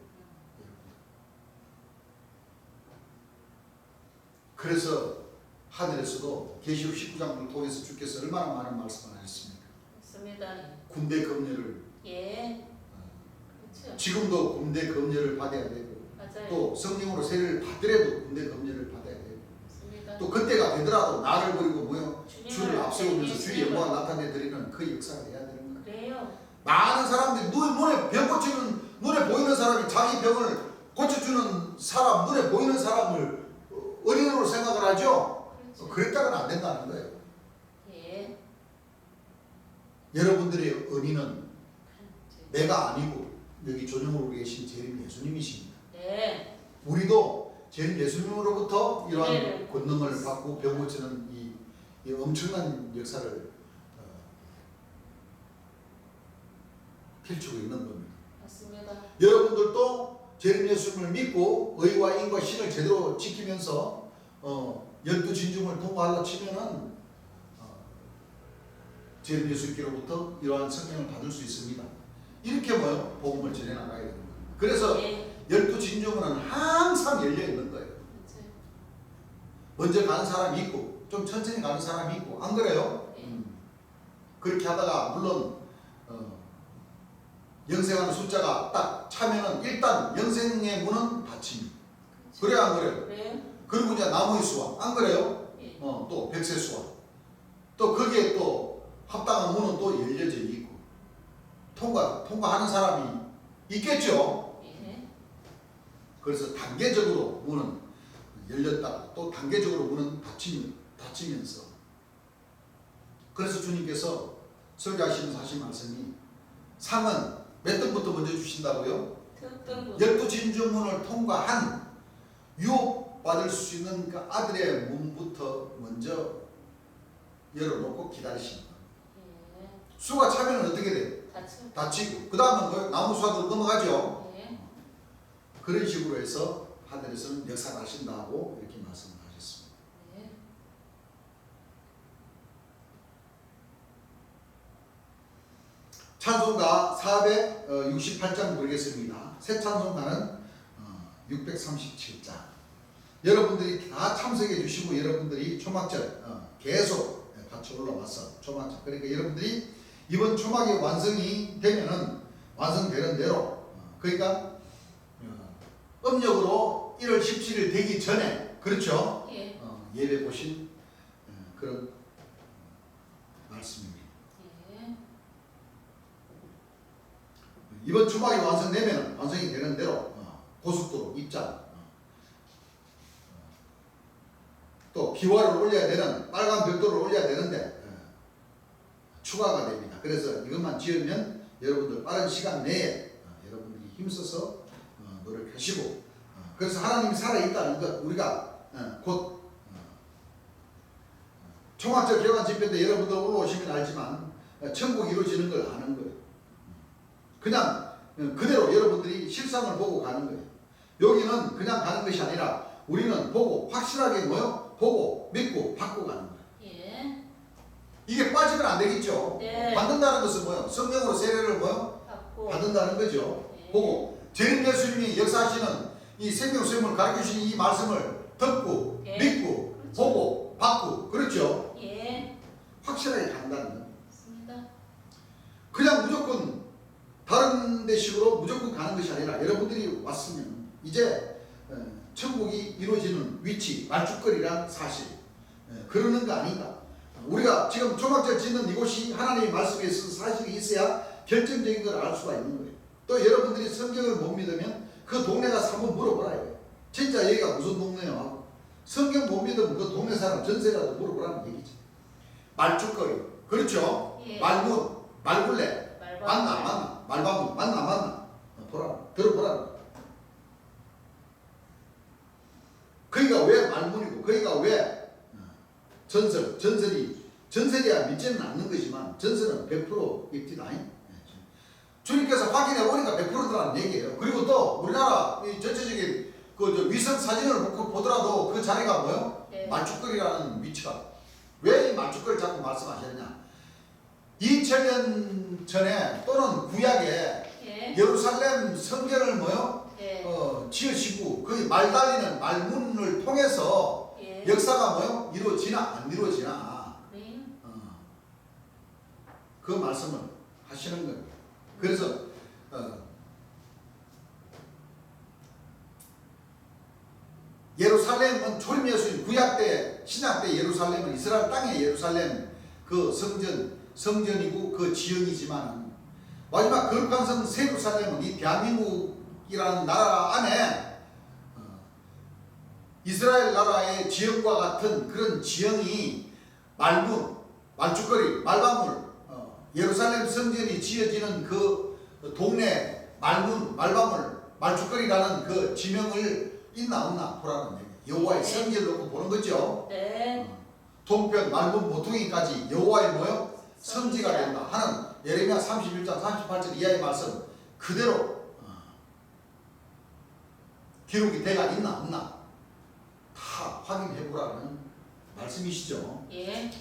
그래서 하늘에서도 계시록 19장을 통해서 주께서 얼마나 많은 말씀을 하셨습니까? 맞습니다. 군대 검열을 예. 그렇죠. 지금도 군대 검열을 받아야 되고 맞아요. 또 성령으로 세례를 받더라도 군대 검열을 받아야 되고 맞습니다. 또 그때가 되더라도 나를 버리고 뭐요? 주님을 주를 앞세우면서 예, 주의 영광을 나타내 드리는 그 역사가 돼야 되는 거예요. 그래요. 많은 사람들이 눈에 병 고치는 눈에 보이는 사람이 자기 병을 고쳐주는 사람 눈에 보이는 사람을 어린으로 생각을 하죠. 그렇죠. 그랬다가는 안 된다는 거예요. 예. 여러분들의 은인은 그렇죠. 내가 아니고 여기 조정으로 계신 재림 예수님이십니다. 네. 우리도 재림 예수님으로부터 이러한 네. 권능을 받고 병 고치는 이 엄청난 역사를 펼치고 있는 겁니다. 맞습니다. 여러분들도 재림 예수님을 믿고 의와 인과 신을 제대로 지키면서 12진중을 통과하려 치면은 재림 예수님께로부터 이러한 성령을 받을 수 있습니다. 이렇게 뭐요? 복음을 전해 나가야 되는 겁니다. 그래서 예. 12진중은 항상 열려 있는 거예요. 그렇죠. 먼저 가는 사람이 있고 좀 천천히 가는 사람이 있고 안 그래요? 예. 그렇게 하다가 물론 영생하는 숫자가 딱 차면은 일단 영생의 문은 닫힙니다. 그래요 안 그래요? 그래요? 그리고 이제 나무의 수와 안 그래요? 예. 또 백세 수와 또 거기에 또 합당한 문은 또 열려져 있고 통과하는 사람이 있겠죠. 예. 그래서 단계적으로 문은 열렸다가 또 단계적으로 문은 닫히면서 그래서 주님께서 설교하시면서 하신 말씀이 상은 몇 등부터 먼저 주신다고요? 특등부. 12진주문을 통과한 유혹받을 수 있는 그 아들의 문부터 먼저 열어놓고 기다리십니다. 예. 수가 차면 어떻게 돼요? 다치고. 닫히고 그 다음은 나무 수화도 넘어가죠. 예. 그런 식으로 해서 하늘에서는 역사를 하신다고 이렇게 말씀을 하셨습니다. 예. 찬송가 468장 부르겠습니다. 새 찬송가는 637장. 여러분들이 다 참석해 주시고 여러분들이 초막절 계속 같이 올라와서 초막절. 그러니까 여러분들이 이번 초막이 완성이 되면은 완성되는 대로 그러니까 음력으로 1월 17일 되기 전에 그렇죠? 예. 예배 보신 그런 말씀입니다. 예. 이번 주막이 완성이 되는 대로 고속도로 입장 또 기와를 올려야 되는 빨간 벽돌을 올려야 되는데 추가가 됩니다. 그래서 이것만 지으면 여러분들 빠른 시간 내에 여러분들이 힘써서 노력하시고 그래서 하나님이 살아있다는 것 우리가 곧 초막절 개관 집회 때 여러분들 올라오시면 알지만 천국이 이루어지는 걸 아는 거예요. 그냥 그대로 여러분들이 실상을 보고 가는 거예요. 여기는 그냥 가는 것이 아니라 우리는 보고 확실하게 뭐요? 보고 믿고 받고 가는 거예요. 예. 이게 빠지면 안 되겠죠. 네. 받는다는 것은 뭐요? 성령으로 세례를 뭐요? 받고. 받는다는 거죠. 예. 보고 재림 예수님이 역사하시는 이 생명 수임을 가르쳐 주시는 이 말씀을 듣고 예. 믿고 그렇죠. 보고 받고 그렇죠. 예. 확실하게 간다는 거예요. 맞습니다. 그냥 무조건 다른 데식으로 무조건 가는 것이 아니라 여러분들이 왔으면 이제 천국이 이루어지는 위치, 말죽거리란 사실, 그러는 거 아닌가. 우리가 지금 초막절 짓는 이곳이 하나님의 말씀에 있어서 사실이 있어야 결정적인 걸 알 수가 있는 거예요. 또 여러분들이 성경을 못 믿으면 그 동네 가서 한번 물어보라 이거예요. 진짜 여기가 무슨 동네야? 성경 못 믿으면 그 동네 사람 전세라도 물어보라는 얘기지. 말죽거리, 그렇죠? 예. 말문, 말굴레, 말바문. 만나 안 만나, 말바문, 만나 안 만나, 보라, 들어보라. 거기가 왜 말문이고 거기가 왜 전설이야 믿지는 않는 거지만 전설은 100% 입디다. 주님께서 확인해 보니까 100%라는 얘기예요. 그리고 또 우리나라 이 전체적인 그 위성 사진을 보더라도 그 자리가 뭐요? 네. 말죽거리라는 위치가. 왜 이 말죽거리를 자꾸 말씀하셨냐? 2000년 전에 또는 구약에 예. 예루살렘 성전을 뭐요? 예. 지으시고 그 말 달리는 말문을 통해서 예. 역사가 뭐요? 이루어지나 안 이루어지나 네. 그 말씀을 하시는 거예요. 그래서 예루살렘은 초림 예수님 구약 때 신약 때 예루살렘은 이스라엘 땅의 예루살렘 그 성전이고 그 지형이지만 마지막 거룩한 성 세루살렘은 이 대한민국이라는 나라 안에 이스라엘 나라의 지형과 같은 그런 지형이 말문, 말죽거리, 말방울, 예루살렘 성전이 지어지는 그 동네 말문, 말방울, 말죽거리라는 그 지명을 있나 없나 보라는 얘기. 여호와의 네. 성전을 놓고 보는 거죠. 네. 동편, 말문, 모퉁이까지 여호와의 뭐요? 성지가 된다 하는 예레미야 31장 38절 이하의 말씀 그대로 기록이 돼가 있나 없나 다 확인해 보라는 말씀이시죠. 예.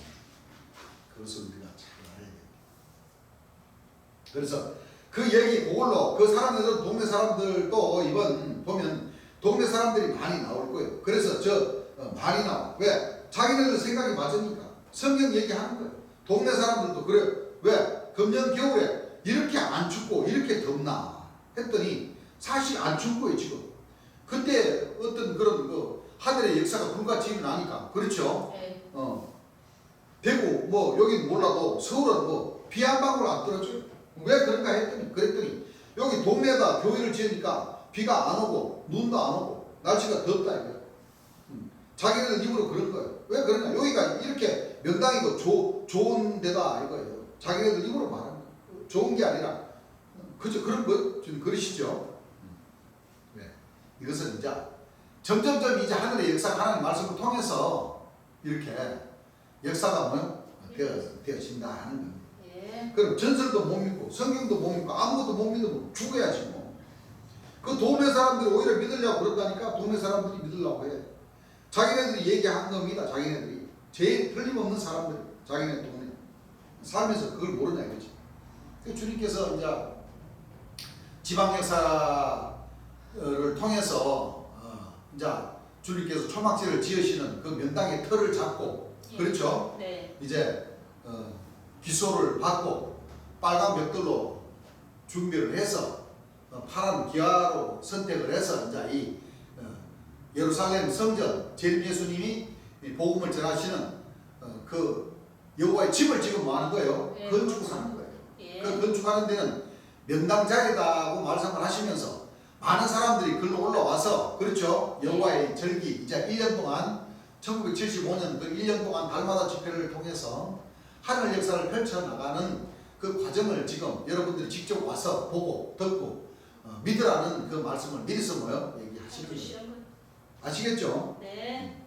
그것을 우리가 잘 알아야 돼요. 그래서 그 얘기 그걸로 그 사람들은 동네 사람들도 이번 보면 동네 사람들이 많이 나올 거예요. 그래서 많이 나와. 왜? 자기네들 생각이 맞으니까 성경 얘기하는 거예요. 동네 사람들도 그래요. 왜? 금년 겨울에 이렇게 안 춥고 이렇게 덥나 했더니 사실 안 추운 거예요 지금. 그때 어떤 그런 그 하늘의 역사가 불같이 일어나니까 그렇죠. 네. 대구 뭐 여긴 몰라도 서울은 뭐 비 한 방울 안 떨어져요. 왜 그런가 그랬더니 여기 동네에다 교회를 지으니까 비가 안 오고 눈도 안 오고 날씨가 덥다 이거야. 자기네들 입으로 그런 거예요. 왜 그러냐? 여기가 이렇게 명당이고 좋은 데다 이거예요. 자기네들 입으로 말하는 거예요. 좋은 게 아니라 그저 그런 거 지금 그러시죠. 네. 이것은 이제 점점점 이제 하늘의 역사가 하나님 말씀을 통해서 이렇게 역사가 뭐 되어진다 하는 겁니다. 예. 그럼 전설도 못 믿고 성경도 못 믿고 아무것도 못 믿으면 죽어야지 뭐. 그 동네 사람들이 오히려 믿으려고 그런다니까 동네 사람들이 믿으려고 해. 자기네들이 얘기한 겁니다. 자기네들이 제일 틀림없는 사람들 자기네 동네 살면서 그걸 모르냐 이거지. 주님께서 이제 지방 역사를 통해서 이제 주님께서 초막절을 지으시는 그 명당의 틀을 잡고 예. 그렇죠. 네. 이제 기소를 받고 빨간 벽돌로 준비를 해서 파란 기와로 선택을 해서 이제 이 예루살렘 성전 재림 예수님이 복음을 전하시는 그 여호와의 집을 지금 뭐 하는 거예요? 네, 건축하는 거예요. 예. 그 건축하는 데는 명당 자리다고 말씀을 하시면서 많은 사람들이 글로 올라와서 그렇죠. 여호와의 절기 이제 1년 동안 1975년 그 1년 동안 달마다 집회를 통해서 하늘 역사를 펼쳐나가는 그 과정을 지금 여러분들이 직접 와서 보고 듣고 믿으라는 그 말씀을 미리서 뭐요? 얘기하시는 거예요. 아시겠죠? 네.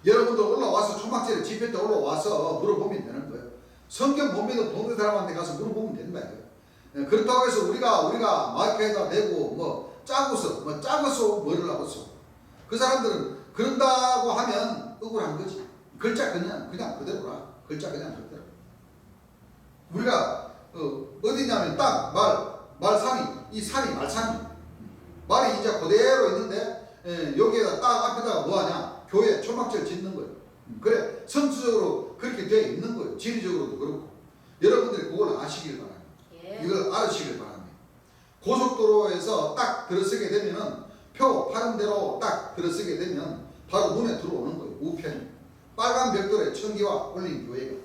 여러분들 올라와서 초막절에 집회 때 올라와서 물어보면 되는 거예요. 성경 못 믿는 동네 사람한테 가서 물어보면 된다 이거예요. 그렇다고 해서 우리가 마이크에다 대고 뭐 짜고서 뭐를 하고서 그 사람들은 그런다고 하면 억울한 거지. 글자 그냥 그대로라. 글자 그냥 그대로. 우리가 어디냐면 딱 말산이 이 산이 말산이 말이 이제 그대로 있는데 여기에다 딱 앞에다가 뭐하냐 교회 초막절 짓는 거예요. 그래 성수적으로 그렇게 되어 있는 거예요. 지리적으로도 그렇고 여러분들이 그걸 아시길 바랍니다. 이걸 알으시길 바랍니다. 고속도로에서 딱 들어서게 되면은 표 파는 대로 딱 들어서게 되면 바로 눈에 들어오는 거예요. 우편이. 빨간 벽돌에 천기와 올린 교회가.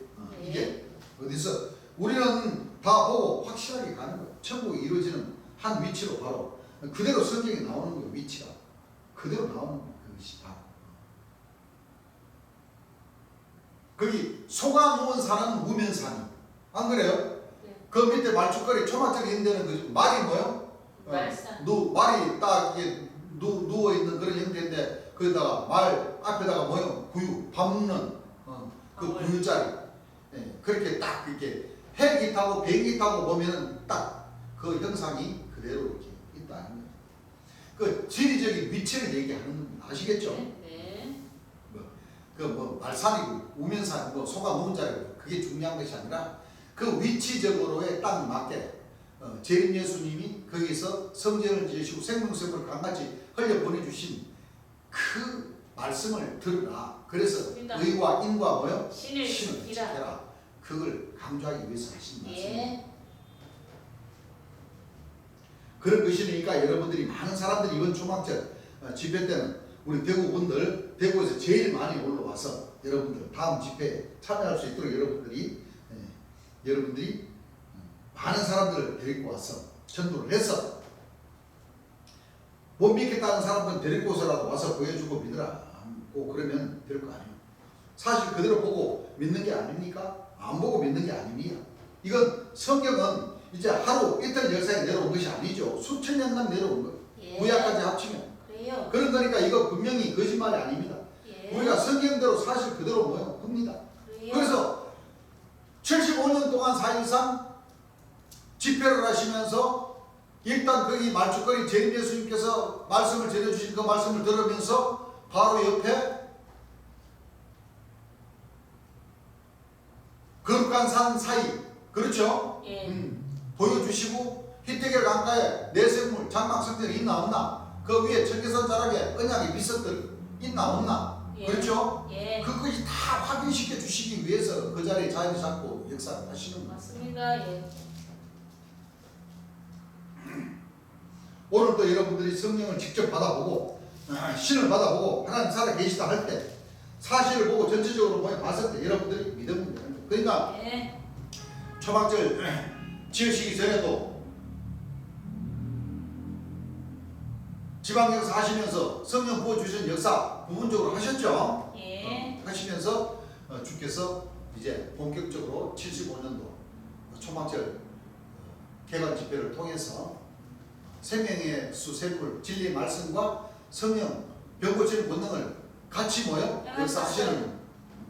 이게 어디서 우리는 다 보고 확실하게 가는 거예요. 천국이 이루어지는 한 위치로 바로 그대로 성경에 나오는 거예요. 위치가 그대로 나오는 거예요. 그것이 바로 거기 소가 누운 산은 우면산이 안 그래요? 네. 그 밑에 말죽거리 초막절이 있는 데는 그 말이 뭐요? 말산. 말이 딱 이게 누워 있는 그런 형태인데 거기다가 말 앞에다가 뭐요? 구유 밟는 그 구유자리. 예, 그렇게 딱 이렇게 헬기 타고 비행기 타고 보면은 딱 그 형상이 그대로 이렇게 있다는 거예요. 그 지리적인 위치를 얘기하는 겁니다. 아시겠죠? 네. 말산이고 우면산 소가 누운 자리고 그게 중요한 것이 아니라 그 위치적으로에 딱 맞게 재림 예수님이 거기서 성전을 지으시고 생명샘을 강같이 흘려 보내주신 그 말씀을 들으라. 그래서 맞습니다. 의와 인과 뭐요? 신을 지키라. 지켜라. 그걸 강조하기 위해서 하신 말씀입니다. 예. 그런 것이니까 여러분들이 많은 사람들이 이번 초막절 집회 때는 우리 대구 분들 대구에서 제일 많이 올라와서 여러분들 다음 집회에 참여할 수 있도록 여러분들이 많은 사람들을 데리고 와서 전도를 해서 못 믿겠다는 사람들은 데리고 오서라도 와서 보여주고 믿으라. 꼭 그러면 될 거 아니에요. 사실 그대로 보고 믿는 게 아닙니까? 안 보고 믿는 게 아닙니다. 이건 성경은 이제 하루 이틀 역사에 내려온 것이 아니죠. 수천 년간 내려온 거예요. 예. 구약까지 합치면. 그래요. 그런 거니까 이거 분명히 거짓말이 아닙니다. 예. 우리가 성경대로 사실 그대로 뭐요? 합니다. 그래요. 그래서 75년 동안 4.13 집회를 하시면서 일단 거기 말죽거리 재림 예수님께서 말씀을 전해주신 그 말씀을 들으면서 바로 옆에 거룩한 산 사이, 그렇죠? 예. 보여주시고 희태결 강가에 내생물 장막성전이 있나 없나, 그 위에 청계산 자락에 언약의 비석들 있나 없나, 예. 그렇죠? 예. 그것이 다 확인시켜 주시기 위해서 그 자리에 자리 잡고 역사를 하시는 거예요. 맞습니다. 예. 오늘 또 여러분들이 성령을 직접 받아보고 신을 받아보고 하나님 살아 계시다 할 때 사실을 보고 전체적으로 봤을 때 여러분들이 믿으면 되는 거예요. 그러니까 예. 초막절 지으시기 전에도 지방역사 하시면서 성령 부어주신 역사 부분적으로 하셨죠? 예. 하시면서 주께서 이제 본격적으로 75년도 초막절 개관 집회를 통해서 생명의 수 샘물 진리의 말씀과 성령 병 고치는 본능을 같이 모여 역사하시는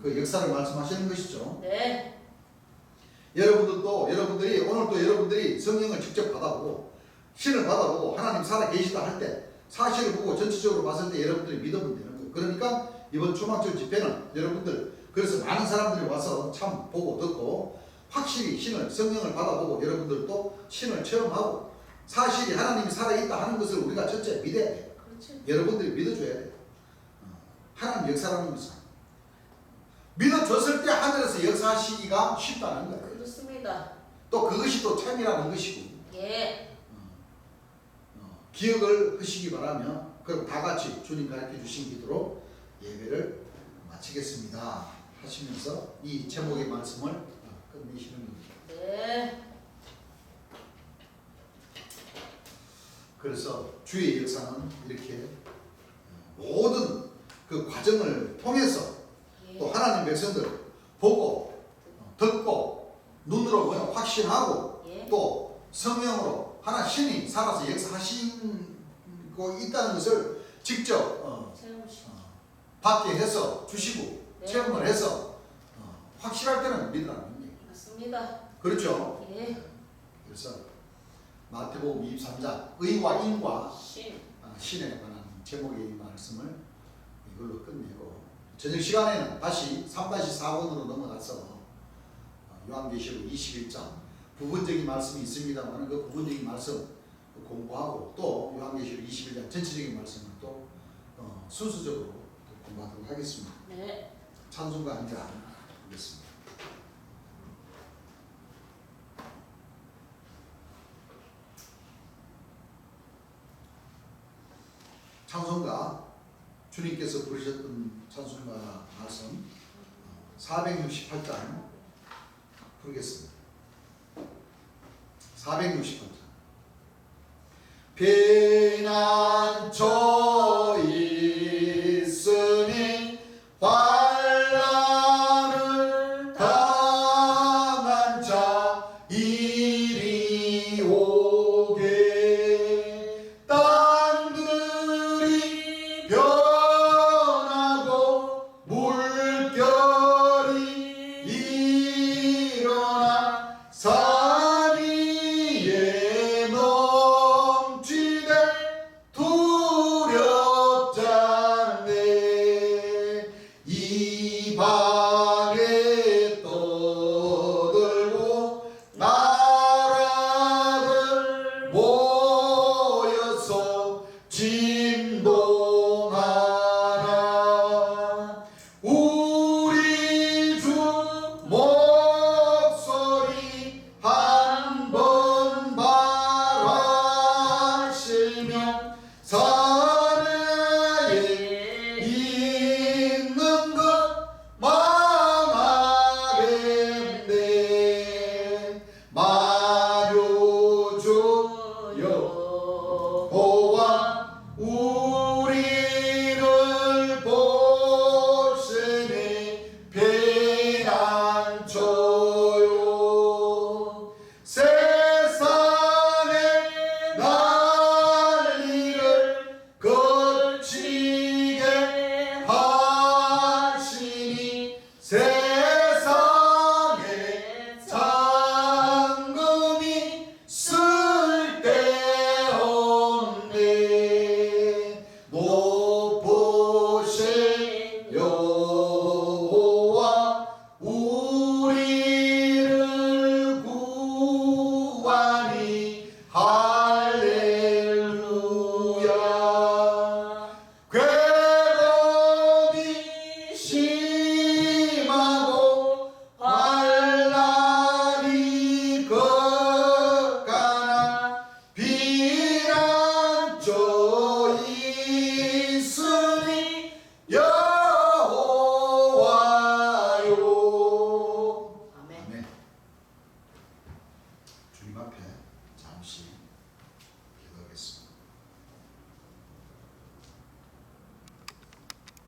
그 역사를 말씀하시는 것이죠. 네. 여러분들이 오늘도 여러분들이 성령을 직접 받아보고 신을 받아보고 하나님 살아 계시다 할 때 사실을 보고 전체적으로 봤을 때 여러분들이 믿으면 되는 거예요. 그러니까 이번 초막절 집회는 여러분들 그래서 많은 사람들이 와서 참 보고 듣고 확실히 성령을 받아보고 여러분들도 신을 체험하고 사실이 하나님이 살아있다 하는 것을 우리가 첫째 믿어야 돼요. 그렇죠. 여러분들이 믿어줘야 돼요. 하나님 역사라는 것은 믿어줬을 때 하늘에서 역사하시기가 쉽다는 거예요. 그렇습니다. 또 그것이 또 참이라는 것이고 예. 기억을 하시기 바라며 그럼 다 같이 주님 가르쳐 주신 기도로 예배를 마치겠습니다 하시면서 이 제목의 말씀을 끝내시는 겁니다. 네. 그래서 주의 역사는 이렇게 모든 그 과정을 통해서 예. 또 하나님 백성들 보고 듣고 눈으로 확신하고 예. 또 성령으로 하나 신이 살아서 역사하시고 있다는 것을 직접 체험시켜. 받게 해서 주시고 네. 체험을 해서 확실할 때는 믿으라는 얘기. 맞습니다. 그렇죠? 예. 그래서 마태복음 23장 의와 인과 신. 신에 관한 제목의 이 말씀을 이걸로 끝내고 저녁 시간에는 다시 3-4번으로 넘어가서 요한계시록 21장 부분적인 말씀이 있습니다만 그 부분적인 말씀 공부하고 또 요한계시록 21장 전체적인 말씀을 또 순서적으로 또 공부하도록 하겠습니다. 네. 찬송가 한 장 하겠습니다. 찬송가 주님께서 부르셨던 찬송가 말씀 468장 부르겠습니다. 468장. 피난처 있으니 환난을 당한 자 이리 오게. 땅들이 변하고 물결이 일어나 산 위에 넘치되 두렵잖네. 이방에 떠들고 나라들 모여서 진동하라. 우리 주 목소리 한번 바라시면 산에 있는 것 망하겠네. 만유주 여호와 우리를 보시니 피난처요. 세상의 난리를 거치게 하시니 세상에 잔금이 쓸데없네. 높으신 여호와 우리를 구하니 할렐루야. 괴로움이 심하고 환난이 걷가나 피난처 있으니 여호와요. 아멘. 아멘. 주님 앞에 잠시 기도하겠습니다.